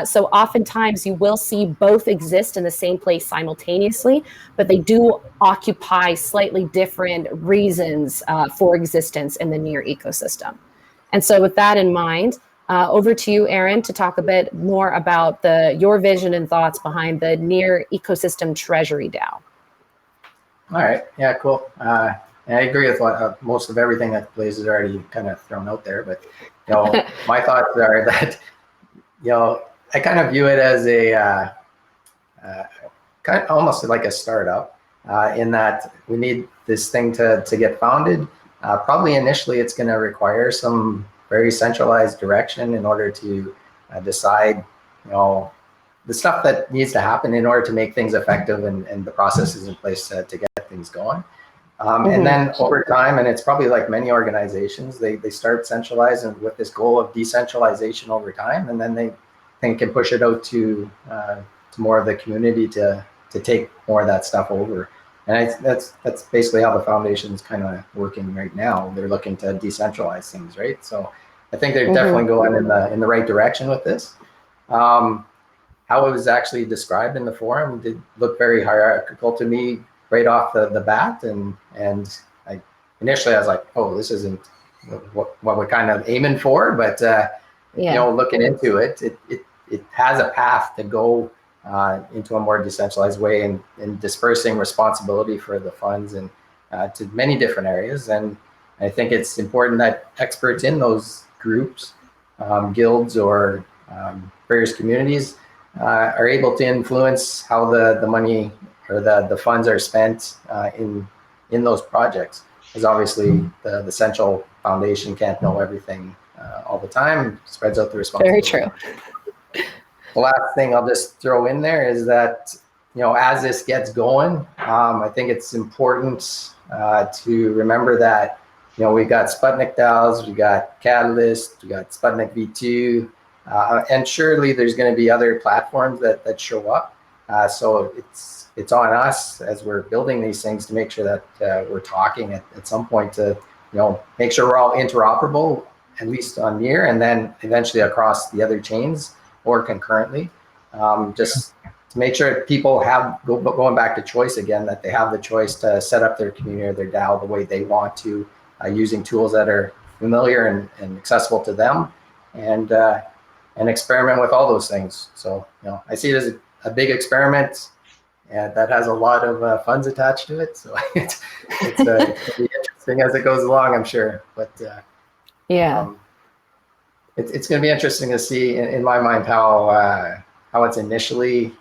So oftentimes you will see both exist in the same place simultaneously, but they do occupy slightly different reasons for existence in the NEAR ecosystem. And so with that in mind, over to you, Aaron, to talk a bit more about your vision and thoughts behind the NEAR Ecosystem Treasury DAO. All right. Yeah, cool. I agree with most of everything that Blaze has already kind of thrown out there. But, my thoughts are that, I kind of view it as a kind of almost like a startup in that we need this thing to get founded. Probably initially it's going to require some very centralized direction in order to decide, the stuff that needs to happen in order to make things effective and the processes in place to get things going. And then over time, and it's probably like many organizations, they start centralizing with this goal of decentralization over time, and then they can push it out to more of the community to take more of that stuff over. And that's basically how the foundation is kind of working right now. They're looking to decentralize things, right? So I think they're definitely going in the right direction with this. How it was actually described in the forum did look very hierarchical to me right off the bat, and initially I was like, oh, this isn't what we're kind of aiming for, but looking into it, it has a path to go into a more decentralized way and dispersing responsibility for the funds and to many different areas. And I think it's important that experts in those groups, guilds, or various communities are able to influence how the money or the funds are spent in those projects. Because obviously the central foundation can't know everything all the time, spreads out the responsibility. Very true. The last thing I'll just throw in there is that as this gets going, I think it's important to remember that, we've got Sputnik DAOs, we got Catalyst, we got Sputnik V2, and surely there's going to be other platforms that show up. So it's on us as we're building these things to make sure that we're talking at some point to, make sure we're all interoperable, at least on NEAR, and then eventually across the other chains or concurrently. Just to make sure people have, going back to choice again, that they have the choice to set up their community or their DAO the way they want to, using tools that are familiar and accessible to them, and experiment with all those things. So, I see it as a big experiment, and that has a lot of funds attached to it. So it's it'll be interesting as it goes along, I'm sure. But yeah, it's going to be interesting to see, in my mind, how it's initially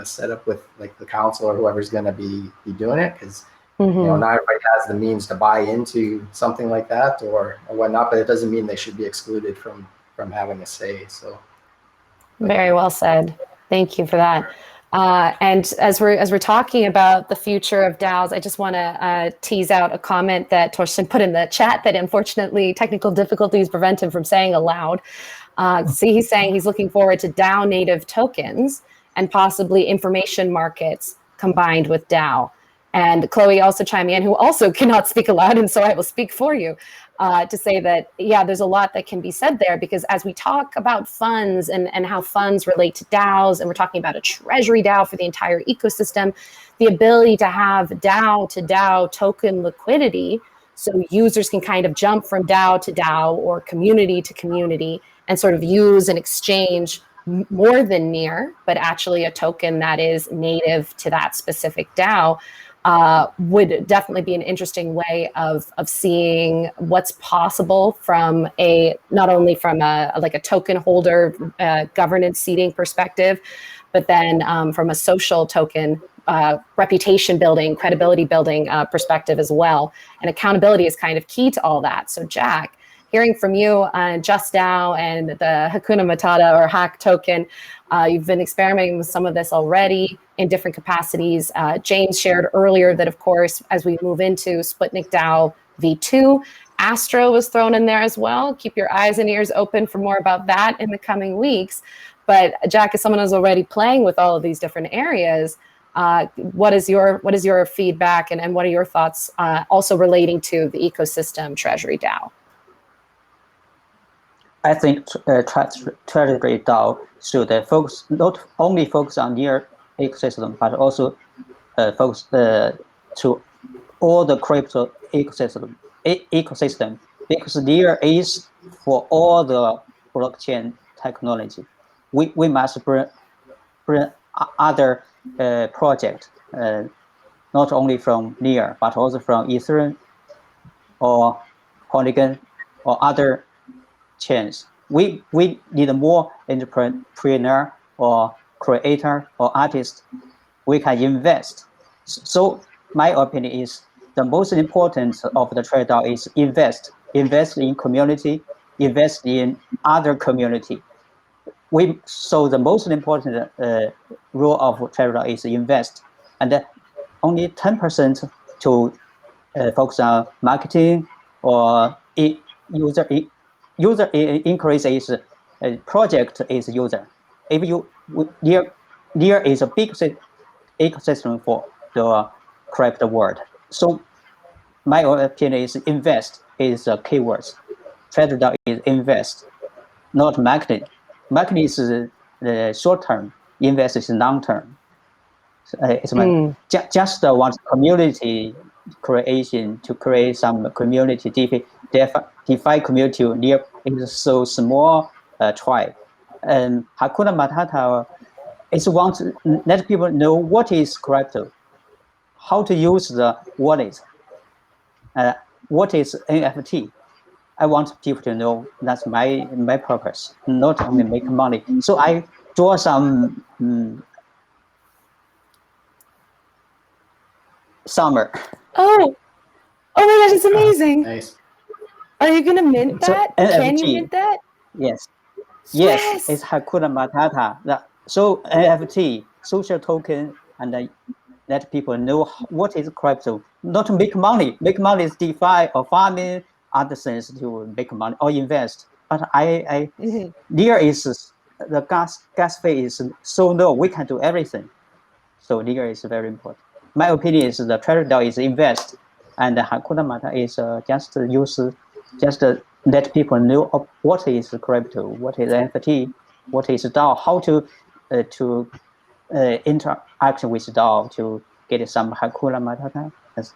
set up with like the council or whoever's going to be doing it, because not everybody has the means to buy into something like that or whatnot. But it doesn't mean they should be excluded from having a say. So very well said. Thank you for that. And as we're talking about the future of DAOs, I just want to tease out a comment that Torsten put in the chat that unfortunately technical difficulties prevent him from saying aloud. See, he's saying he's looking forward to DAO native tokens and possibly information markets combined with DAO. And Chloe also chiming in, who also cannot speak aloud, and so I will speak for you, to say that, yeah, there's a lot that can be said there, because as we talk about funds and how funds relate to DAOs, and we're talking about a treasury DAO for the entire ecosystem, the ability to have DAO to DAO token liquidity, so users can kind of jump from DAO to DAO or community to community and sort of use and exchange more than NEAR, but actually a token that is native to that specific DAO. Would definitely be an interesting way of seeing what's possible from not only from a token holder governance seeding perspective, but then from a social token reputation building, credibility building perspective as well. And accountability is kind of key to all that. So Jack, hearing from you on Just DAO and the Hakuna Matata or hack token, you've been experimenting with some of this already in different capacities. James shared earlier that, of course, as we move into Sputnik DAO V2, Astro was thrown in there as well. Keep your eyes and ears open for more about that in the coming weeks. But Jack, as someone who's already playing with all of these different areas, what is your feedback and what are your thoughts also relating to the ecosystem Treasury DAO? I think Treasury DAO should not only focus on NEAR ecosystem, but also focus to all the crypto ecosystem, because NEAR is for all the blockchain technology. We must bring other projects, not only from NEAR, but also from Ethereum or Polygon or other chains. We need more entrepreneur or creator or artist we can invest. So my opinion is the most important of the trade DAO is invest in community, invest in other community. So the most important role of trade DAO is invest, and only 10% to focus on marketing or user increase is project is user. If NEAR is a big ecosystem for the crypto world. So my opinion is invest is the keywords. Treasury DAO is invest, not marketing. Marketing is the short term. Invest is long term. It's just want community creation to create some community DeFi community. NEAR is so small tribe, and Hakuna Matata is want to let people know what is crypto, how to use the wallet, what is NFT. I want people to know. That's my purpose, not only make money. So I draw some summer. Oh my gosh, it's amazing. Nice. Are you gonna mint that? So, Can you mint that? Yes, it's Hakuna Matata. So NFT, social token and let people know what is crypto. Not to make money. Make money is DeFi or farming, other things to make money or invest. But NEAR is the gas fee is so low, we can do everything. So NEAR is very important. My opinion is the Treasury DAO is invest, and the Hakuna Matata is just let people know what is crypto, what is NFT, what is DAO, how to interact with DAO to get some Hakuna Matata. That's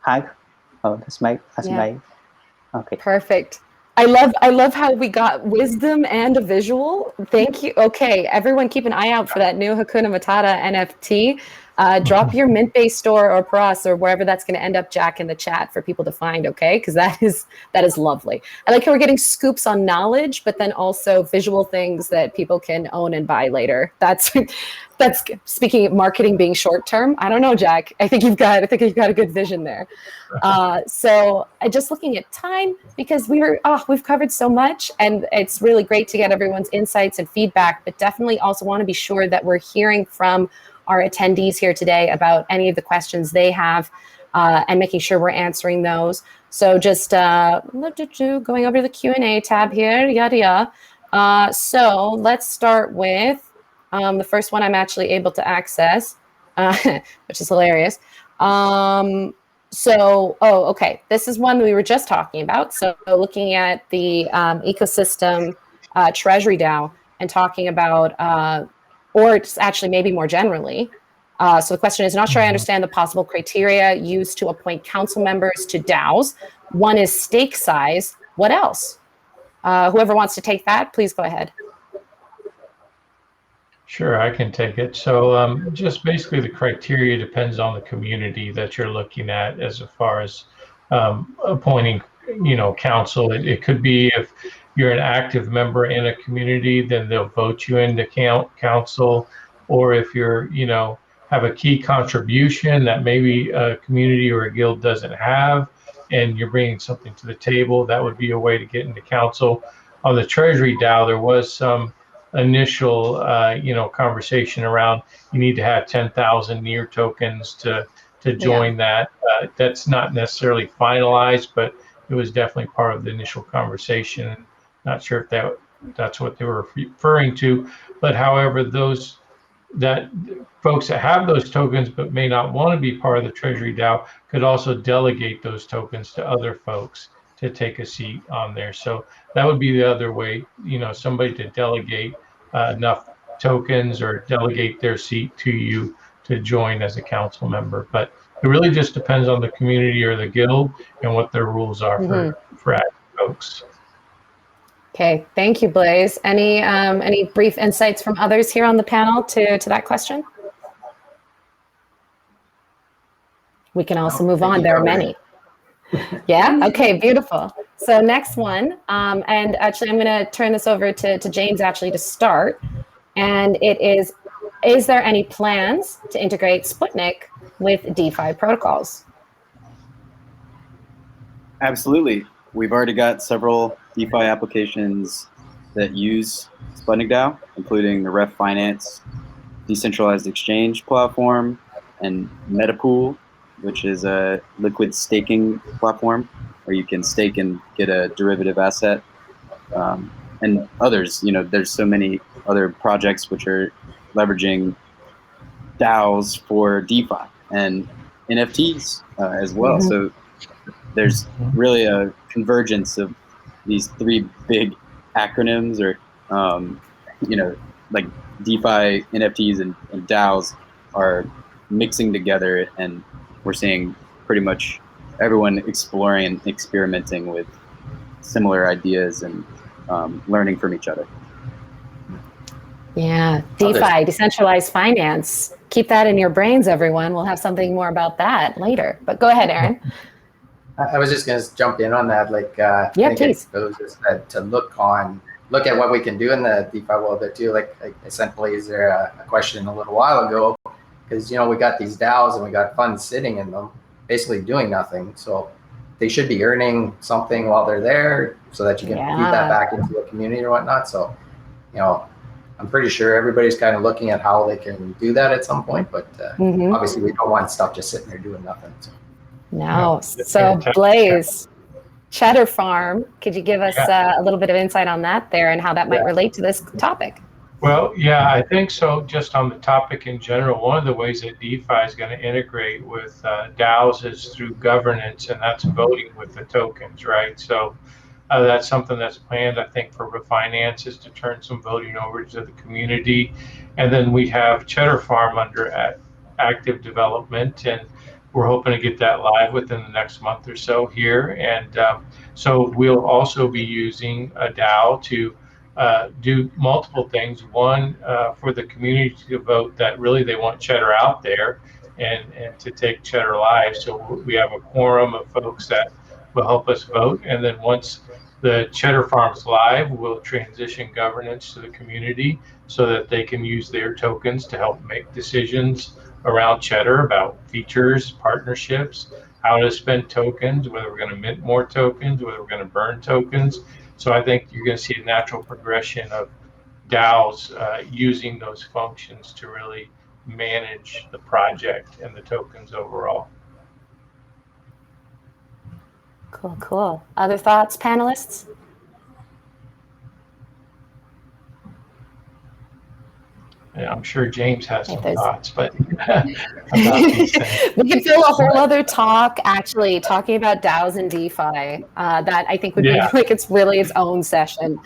hack. Oh, that's my okay. Perfect. I love how we got wisdom and a visual. Thank you. Okay, everyone keep an eye out for that new Hakuna Matata NFT. Drop your Mint-Base store or Pros or wherever that's going to end up, Jack, in the chat for people to find, okay? Because that is lovely. I like how we're getting scoops on knowledge, but then also visual things that people can own and buy later. That's speaking of marketing being short term. I don't know, Jack. I think you've got a good vision there. So just looking at time, because we've covered so much, and it's really great to get everyone's insights and feedback, but definitely also want to be sure that we're hearing from our attendees here today about any of the questions they have, and making sure we're answering those. So just going over to the Q&A tab here, yada yada. So let's start with the first one I'm actually able to access, which is hilarious. Okay, this is one we were just talking about. So looking at the ecosystem Treasury DAO and talking about, or just actually maybe more generally. So the question is, not sure I understand the possible criteria used to appoint council members to DAOs. One is stake size. What else? Whoever wants to take that, please go ahead. Sure, I can take it. So just basically the criteria depends on the community that you're looking at as far as appointing, council. It could be if you're an active member in a community, then they'll vote you into council. Or if you're, have a key contribution that maybe a community or a guild doesn't have, and you're bringing something to the table, that would be a way to get into council. On the Treasury DAO, there was some initial conversation around you need to have 10,000 NEAR tokens to join that. That's not necessarily finalized, but it was definitely part of the initial conversation. Not sure if that's what they were referring to, but however, those folks that have those tokens but may not want to be part of the Treasury DAO could also delegate those tokens to other folks to take a seat on there. So that would be the other way, somebody to delegate enough tokens or delegate their seat to you to join as a council member. But it really just depends on the community or the guild and what their rules are for active folks. Okay, thank you, Blaze. Any brief insights from others here on the panel to that question? We can also move on. There are many. Yeah. Okay. Beautiful. So next one, and actually, I'm going to turn this over to James actually to start. And it is there any plans to integrate Sputnik with DeFi protocols? Absolutely. We've already got several DeFi applications that use Sputnik DAO, including the Ref Finance decentralized exchange platform and Metapool, which is a liquid staking platform where you can stake and get a derivative asset, and others. There's so many other projects which are leveraging DAOs for DeFi and NFTs as well. So there's really a convergence of these three big acronyms, or like DeFi, NFTs, and DAOs are mixing together, and we're seeing pretty much everyone exploring and experimenting with similar ideas and learning from each other. Yeah, DeFi, decentralized finance. Keep that in your brains, everyone. We'll have something more about that later. But go ahead, Aaron. I was just going to jump in on that. Yeah, please. To look at what we can do in the DeFi world there too. I sent Blaze there a question a little while ago, because we got these DAOs and we got funds sitting in them, basically doing nothing. So they should be earning something while they're there, so that you can feed that back into the community or whatnot. So I'm pretty sure everybody's kind of looking at how they can do that at some point, but obviously we don't want stuff just sitting there doing nothing. So. No. So Blaze, Cheddar Farm, could you give us a little bit of insight on that there and how that might relate to this topic? Well, yeah, I think so. Just on the topic in general, one of the ways that DeFi is going to integrate with DAOs is through governance, and that's voting with the tokens, right? So that's something that's planned, I think, for Refinance is to turn some voting over to the community. And then we have Cheddar Farm under active development, and we're hoping to get that live within the next month or so here. And so we'll also be using a DAO to do multiple things. One, for the community to vote that really they want Cheddar out there and to take Cheddar live. So we have a quorum of folks that will help us vote. And then once the Cheddar Farm's live, we'll transition governance to the community so that they can use their tokens to help make decisions around Cheddar about features, partnerships, how to spend tokens, whether we're going to mint more tokens, whether we're going to burn tokens. So I think you're going to see a natural progression of DAOs using those functions to really manage the project and the tokens overall. Cool, cool. Other thoughts, panelists? Yeah, I'm sure James has some thoughts, but about these things. We could fill a whole other talk actually talking about DAOs and DeFi. That I think would be like it's really its own session.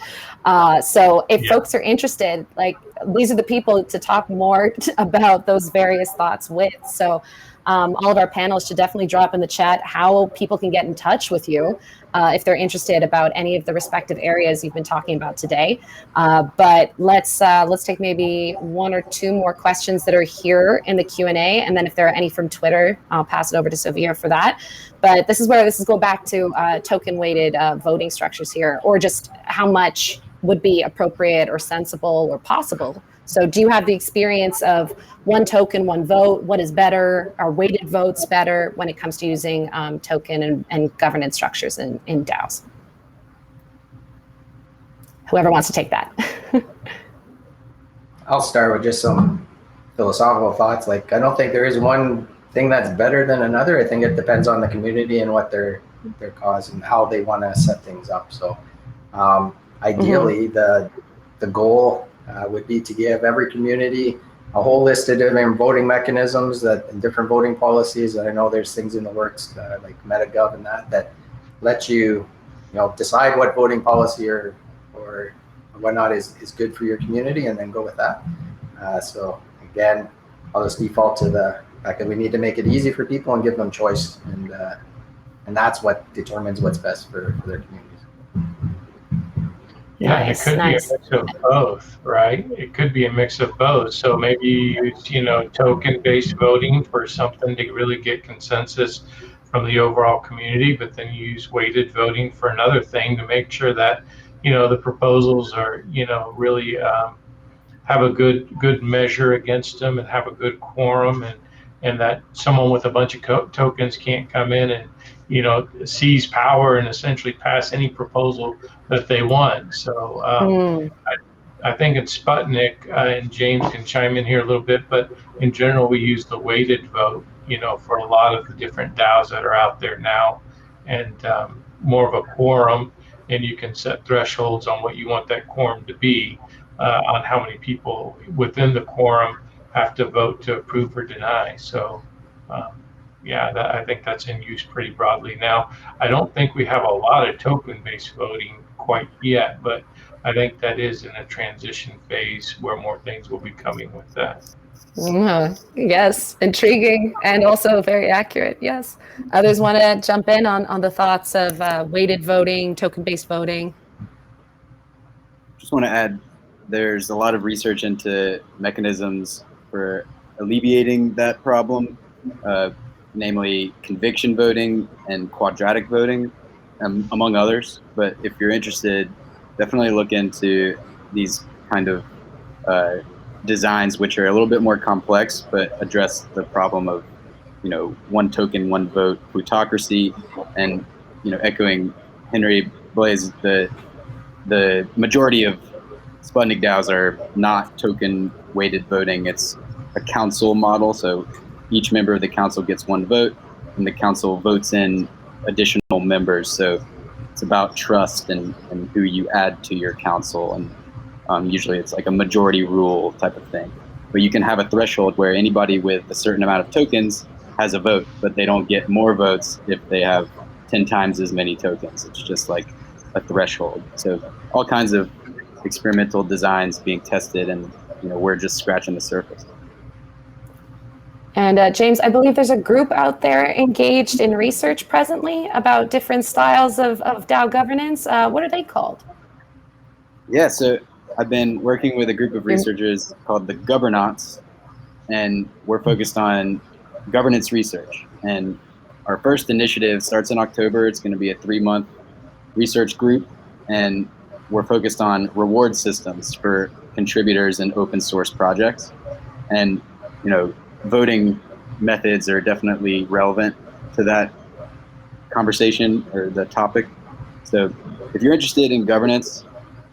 So if folks are interested, like these are the people to talk more about those various thoughts with. So all of our panelists should definitely drop in the chat how people can get in touch with you if they're interested about any of the respective areas you've been talking about today. But let's take maybe one or two more questions that are here in the Q&A, and then if there are any from Twitter, I'll pass it over to Sophia for that. But this is go back to token-weighted voting structures here, or just how much would be appropriate or sensible or possible. So do you have the experience of one token, one vote? What is better? Are weighted votes better when it comes to using token and governance structures in DAOs? Whoever wants to take that. I'll start with just some philosophical thoughts. Like, I don't think there is one thing that's better than another. I think it depends on the community and what their cause and how they want to set things up. So ideally, the goal would be to give every community a whole list of different voting mechanisms and different voting policies. I know there's things in the works like MetaGov and that let you decide what voting policy or whatnot is good for your community, and then go with that. So again, I'll just default to the fact that we need to make it easy for people and give them choice, and that's what determines what's best for their communities. Yeah, it could be a mix of both, right? It could be a mix of both. So maybe use, token-based voting for something to really get consensus from the overall community, but then you use weighted voting for another thing to make sure that, the proposals are, really have a good measure against them and have a good quorum, and that someone with a bunch of tokens can't come in and seize power and essentially pass any proposal that they want. So I think in Sputnik, and James can chime in here a little bit, but in general, we use the weighted vote, for a lot of the different DAOs that are out there now, and more of a quorum, and you can set thresholds on what you want that quorum to be, on how many people within the quorum have to vote to approve or deny. So I think that's in use pretty broadly now. I don't think we have a lot of token-based voting quite yet, but I think that is in a transition phase where more things will be coming with that. Yes, intriguing and also very accurate. Yes. Others want to jump in on the thoughts of weighted voting, token-based voting? Just want to add, there's a lot of research into mechanisms for alleviating that problem, namely conviction voting and quadratic voting, among others. But if you're interested, definitely look into these kind of designs, which are a little bit more complex, but address the problem of, one token, one vote plutocracy, and, echoing Henry Blaze, the majority of Sputnik DAOs are not token weighted voting. It's a council model. So each member of the council gets one vote, and the council votes in additional members. So it's about trust and who you add to your council. And usually it's like a majority rule type of thing. But you can have a threshold where anybody with a certain amount of tokens has a vote, but they don't get more votes if they have 10 times as many tokens. It's just like a threshold. So all kinds of experimental designs being tested, and we're just scratching the surface. And James, I believe there's a group out there engaged in research presently about different styles of DAO governance. What are they called? Yeah, so I've been working with a group of researchers called the Governance, and we're focused on governance research. And our first initiative starts in October. It's going to be a 3-month research group, and we're focused on reward systems for contributors in open source projects. And voting methods are definitely relevant to that conversation or the topic. So if you're interested in governance,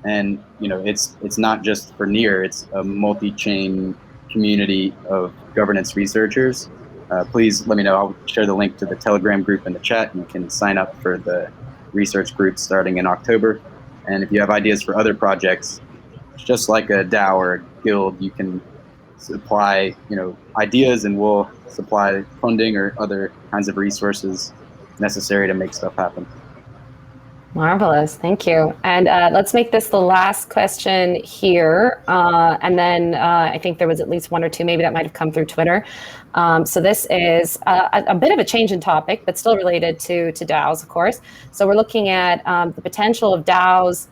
and it's not just for NEAR, it's a multi-chain community of governance researchers, please let me know. I'll share the link to the Telegram group in the chat. You can sign up for the research group starting in October. And if you have ideas for other projects, just like a DAO or a guild, you can supply ideas, and we'll supply funding or other kinds of resources necessary to make stuff happen. Marvelous, thank you. And let's make this the last question here. And then I think there was at least one or two maybe that might have come through Twitter. So this is a bit of a change in topic, but still related to DAOs, of course. So we're looking at the potential of DAOs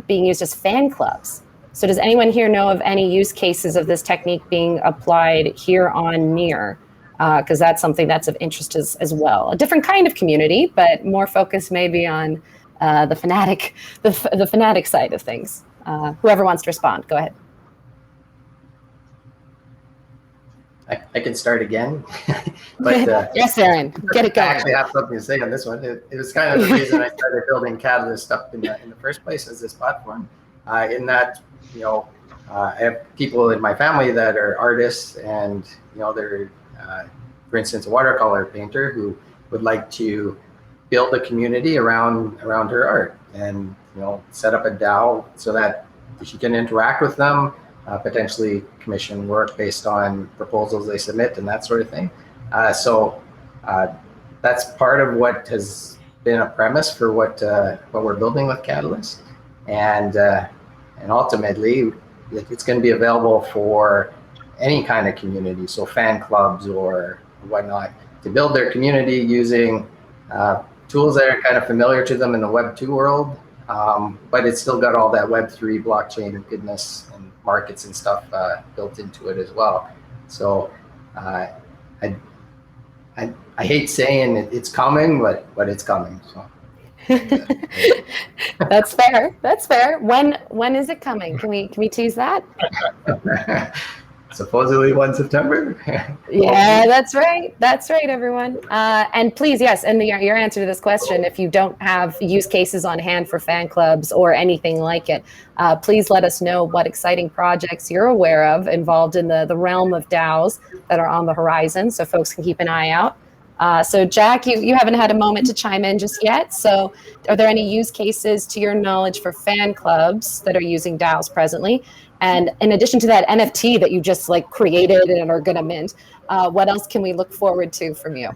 being used as fan clubs. So does anyone here know of any use cases of this technique being applied here on NEAR? Because that's something that's of interest as well. A different kind of community, but more focused maybe on the fanatic side of things. Whoever wants to respond, go ahead. I can start again. But yes, Aaron, get it going. I actually have something to say on this one. It was kind of the reason I started building Catalyst up in the first place as this platform. In that, I have people in my family that are artists, and they're, for instance, a watercolor painter who would like to build a community around her art, and set up a DAO so that she can interact with them, potentially commission work based on proposals they submit and that sort of thing. So that's part of what has been a premise for what we're building with Catalyst, and ultimately it's going to be available for any kind of community, so fan clubs or whatnot, to build their community using tools that are kind of familiar to them in the Web 2 world, but it's still got all that Web 3 blockchain goodness and markets and stuff built into it as well. So I hate saying it's coming, but it's coming. So. That's fair. That's fair. When is it coming? Can we tease that? Supposedly 1 September. Yeah, that's right. That's right, everyone. And please, yes, and your answer to this question, if you don't have use cases on hand for fan clubs or anything like it, please let us know what exciting projects you're aware of involved in the realm of DAOs that are on the horizon, so folks can keep an eye out. So Jack, you haven't had a moment to chime in just yet. So are there any use cases to your knowledge for fan clubs that are using DAOs presently? And in addition to that NFT that you just created and are going to mint, what else can we look forward to from you?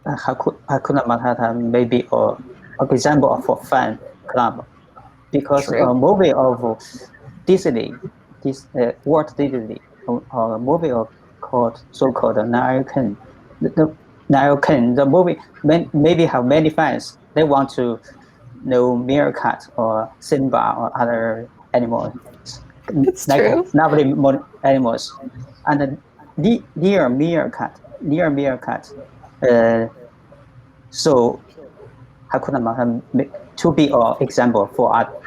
Hakuna Matata may be an example of a fan club, because True. a movie of Disney, Walt Disney, a movie called so-called NEAR. The movie maybe have many fans. They want to know meerkat or Simba or other animals. It's true. Lovely animals. And near meerkat. So Hakuna Matata to be an example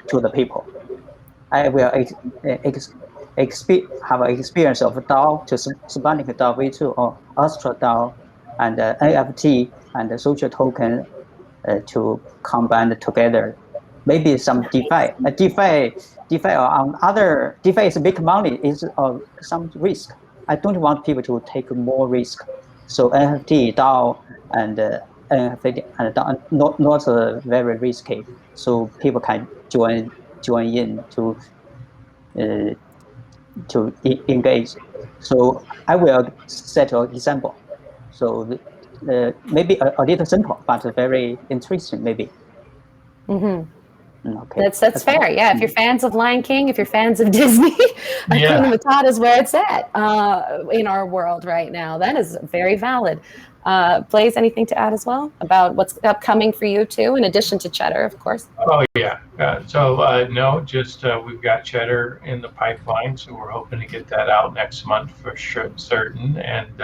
to the people. I will have an experience of DAO to Sputnik DAO V2 or Astra DAO and NFT and the social token to combine together. Maybe some DeFi. DeFi or on other DeFi is big money. Is some risk. I don't want people to take more risk. So NFT, DAO, and NFT and DAO not very risky. So people can join in to engage. So I will set an example. So maybe a little simple, but very interesting, maybe. Mm-hmm. Okay. That's fair. Yeah, if you're fans of Lion King, if you're fans of Disney, Yeah. Hakuna Matata is where it's at in our world right now. That is very valid. Blaze, anything to add as well about what's upcoming for you too, in addition to Cheddar, of course? Oh yeah. No, just we've got Cheddar in the pipeline, so we're hoping to get that out next month for sure, certain, and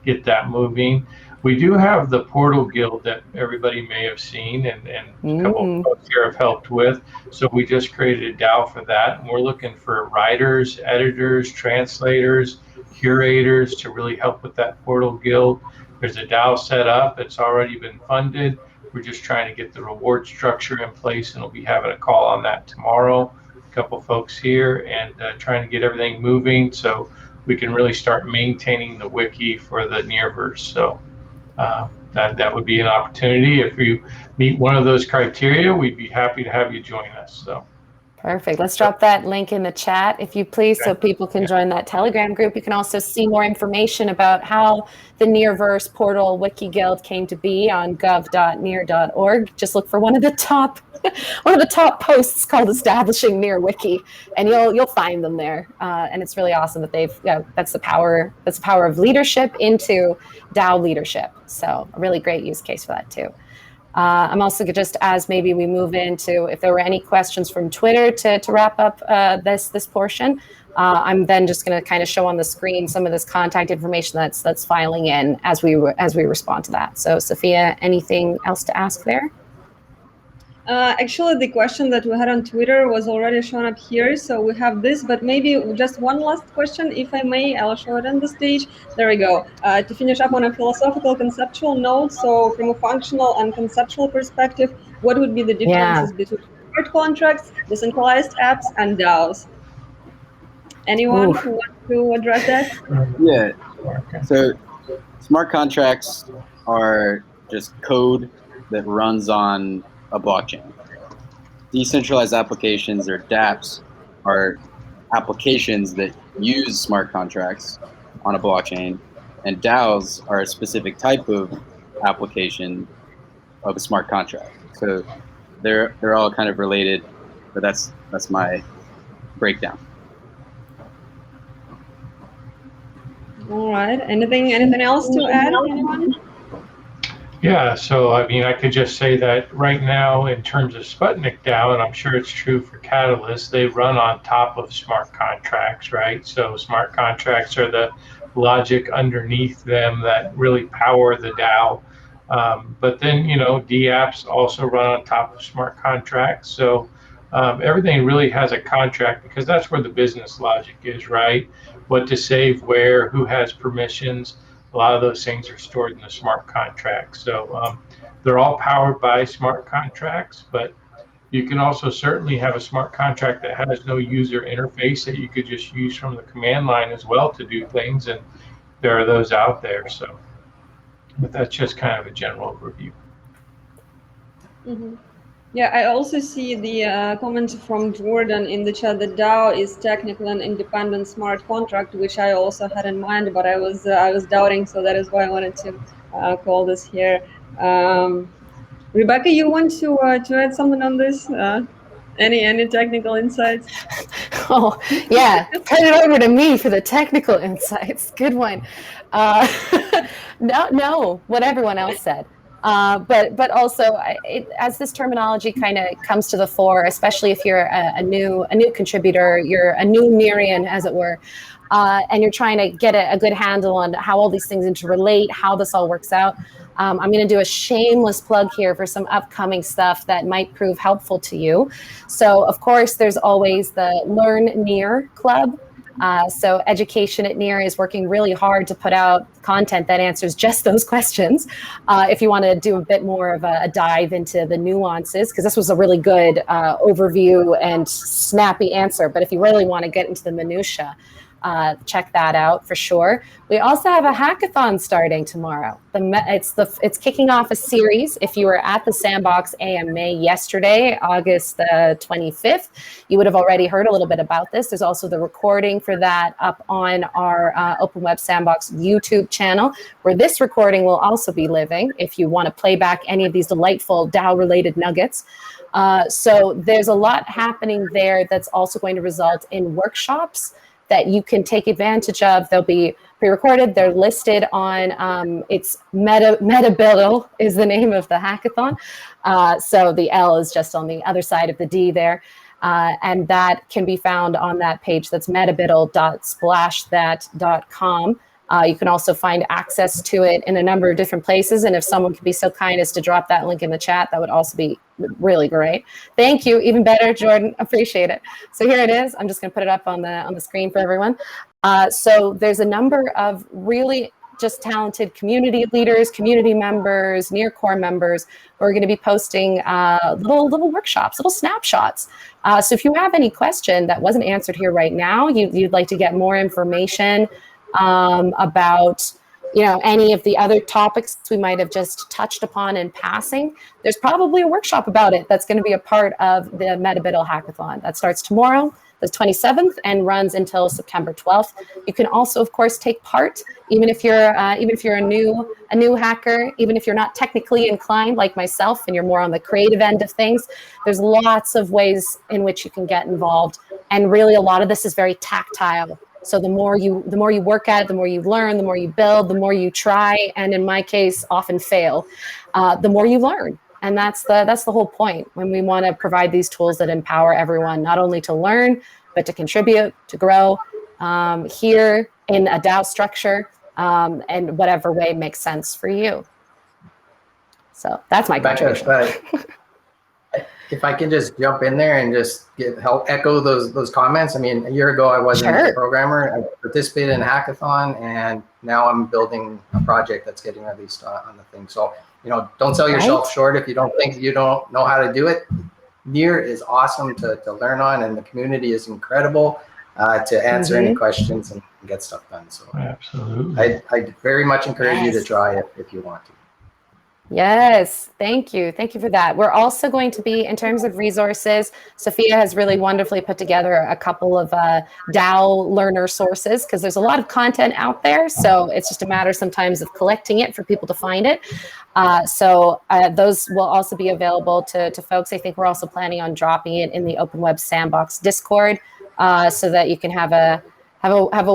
get that moving. We do have the Portal Guild that everybody may have seen, and a couple of folks here have helped with. So we just created a DAO for that, and we're looking for writers, editors, translators, curators to really help with that Portal Guild. There's a DAO set up. It's already been funded. We're just trying to get the reward structure in place, and we'll be having a call on that tomorrow. A couple folks here, and trying to get everything moving so we can really start maintaining the wiki for the Nearverse. So that would be an opportunity. If you meet one of those criteria, we'd be happy to have you join us. So. Perfect. Let's drop that link in the chat, if you please, so people can join that Telegram group. You can also see more information about how the Nearverse Portal Wiki Guild came to be on gov.near.org. Just look for one of the top posts called "Establishing Near Wiki," and you'll find them there. And it's really awesome that that's the power of leadership into DAO leadership. So a really great use case for that too. I'm also just, as maybe we move into, if there were any questions from Twitter to wrap up this portion, I'm then just going to kind of show on the screen some of this contact information that's filing in as we respond to that. So Sophia, anything else to ask there? Actually, the question that we had on Twitter was already shown up here, so we have this, but maybe just one last question, if I may. I'll show it on the stage. There we go. To finish up on a philosophical conceptual note, so from a functional and conceptual perspective, what would be the differences between smart contracts, decentralized apps, and DAOs? Anyone who wants to address that? Yeah. So smart contracts are just code that runs on a blockchain. Decentralized applications, or DApps, are applications that use smart contracts on a blockchain, and DAOs are a specific type of application of a smart contract. So they're all kind of related, but that's my breakdown. All right. Anything else to add, anyone? Yeah, so I mean, I could just say that right now, in terms of Sputnik DAO, and I'm sure it's true for Catalyst, they run on top of smart contracts, right? So smart contracts are the logic underneath them that really power the DAO. But then, DApps also run on top of smart contracts. So everything really has a contract, because that's where the business logic is, right? What to save where, who has permissions. A lot of those things are stored in the smart contracts. So they're all powered by smart contracts, but you can also certainly have a smart contract that has no user interface that you could just use from the command line as well to do things, and there are those out there. So, but that's just kind of a general overview. Mm-hmm. Yeah, I also see the comment from Jordan in the chat that DAO is technical and independent smart contract, which I also had in mind, but I was doubting, so that is why I wanted to call this here. Rebecca, you want to add something on this? Any technical insights? Oh yeah, turn it over to me for the technical insights. Good one. No, what everyone else said. But also, as this terminology kind of comes to the fore, especially if you're a new contributor, you're a new Nearian, as it were, and you're trying to get a good handle on how all these things interrelate, how this all works out. I'm going to do a shameless plug here for some upcoming stuff that might prove helpful to you. So, of course, there's always the Learn NEAR Club. So education at NEAR is working really hard to put out content that answers just those questions. If you want to do a bit more of a dive into the nuances, because this was a really good overview and snappy answer, but if you really want to get into the minutia, check that out for sure. We also have a hackathon starting tomorrow. It's kicking off a series. If you were at the Sandbox AMA yesterday, August the 25th, you would have already heard a little bit about this. There's also the recording for that up on our Open Web Sandbox YouTube channel, where this recording will also be living if you want to play back any of these delightful DAO-related nuggets. So there's a lot happening there that's also going to result in workshops that you can take advantage of. They'll be pre-recorded. They're listed on, it's MetaBiddle is the name of the hackathon. So the L is just on the other side of the D there. And that can be found on that page. That's metabiddle.splashthat.com. You can also find access to it in a number of different places. And if someone could be so kind as to drop that link in the chat, that would also be really great. Thank you. Even better, Jordan. Appreciate it. So here it is. I'm just going to put it up on the screen for everyone. So there's a number of really just talented community leaders, community members, NEAR core members who are going to be posting little workshops, little snapshots. So if you have any question that wasn't answered here right now, you'd like to get more information about any of the other topics we might have just touched upon in passing, there's probably a workshop about it that's going to be a part of the MetaBiddle hackathon. That starts tomorrow, the 27th, and runs until September 12th. You can also, of course, take part, even if you're a new hacker, even if you're not technically inclined like myself and you're more on the creative end of things. There's lots of ways in which you can get involved, and really a lot of this is very tactile. So the more you work at it, the more you learn, the more you build, the more you try, and in my case, often fail, the more you learn. And that's the whole point when we want to provide these tools that empower everyone, not only to learn, but to contribute, to grow here in a DAO structure, and whatever way makes sense for you. So that's my contribution. If I can just jump in there and just help echo those comments. I mean, a year ago I wasn't a programmer. I participated in a hackathon, and now I'm building a project that's getting released on the thing. So, don't sell yourself short if you don't think you don't know how to do it. NEAR is awesome to learn on, and the community is incredible to answer any questions and get stuff done. So absolutely, I very much encourage you to try it if you want to. Yes, thank you. Thank you for that. We're also going to be, in terms of resources, Sophia has really wonderfully put together a couple of DAO learner sources, because there's a lot of content out there. So it's just a matter sometimes of collecting it for people to find it. So those will also be available to folks. I think we're also planning on dropping it in the Open Web Sandbox Discord, so that you can have a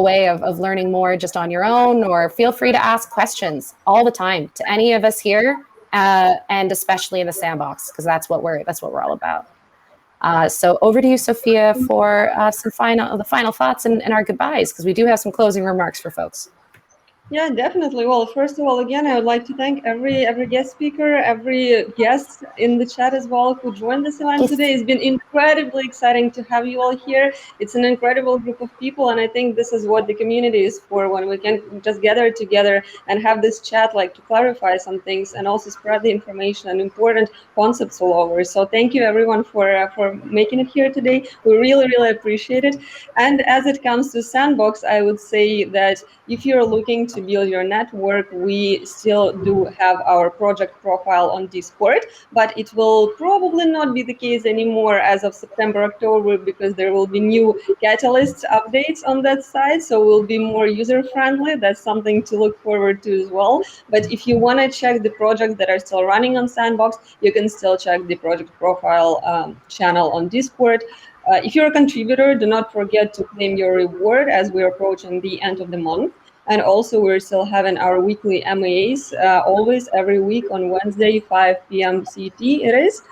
way of learning more just on your own, or feel free to ask questions all the time to any of us here, and especially in the sandbox, because that's what we're all about. So over to you, Sophia, for the final thoughts and our goodbyes, because we do have some closing remarks for folks. Yeah, definitely. Well, first of all, again, I would like to thank every guest speaker, every guest in the chat as well who joined this event today. It's been incredibly exciting to have you all here. It's an incredible group of people, and I think this is what the community is for, when we can just gather together and have this chat, like, to clarify some things and also spread the information and important concepts all over. So thank you everyone for making it here today. We really, really appreciate it. And as it comes to Sandbox, I would say that if you're looking to build your network, we still do have our project profile on Discord, but it will probably not be the case anymore as of September, October, because there will be new Catalyst updates on that side, so we'll be more user-friendly. That's something to look forward to as well. But if you want to check the projects that are still running on Sandbox, you can still check the project profile channel on Discord. If you're a contributor, do not forget to claim your reward as we're approaching the end of the month. And also, we're still having our weekly MAAs, always every week on Wednesday, 5 p.m. CET it is.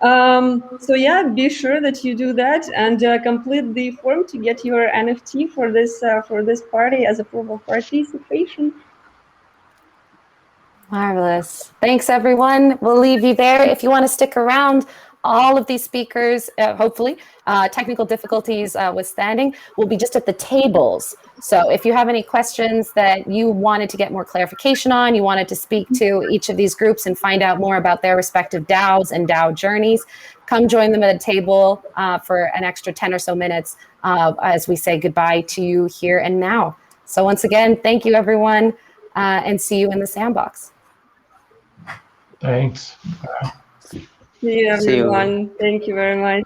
So yeah, be sure that you do that and complete the form to get your NFT for this party as a proof of participation. Marvelous. Thanks, everyone. We'll leave you there. If you want to stick around, all of these speakers, hopefully, technical difficulties withstanding, will be just at the tables. So if you have any questions that you wanted to get more clarification on, you wanted to speak to each of these groups and find out more about their respective DAOs and DAO journeys, come join them at a table for an extra 10 or so minutes as we say goodbye to you here and now. So once again, thank you, everyone, and see you in the sandbox. Thanks. See you, everyone. Thank you very much.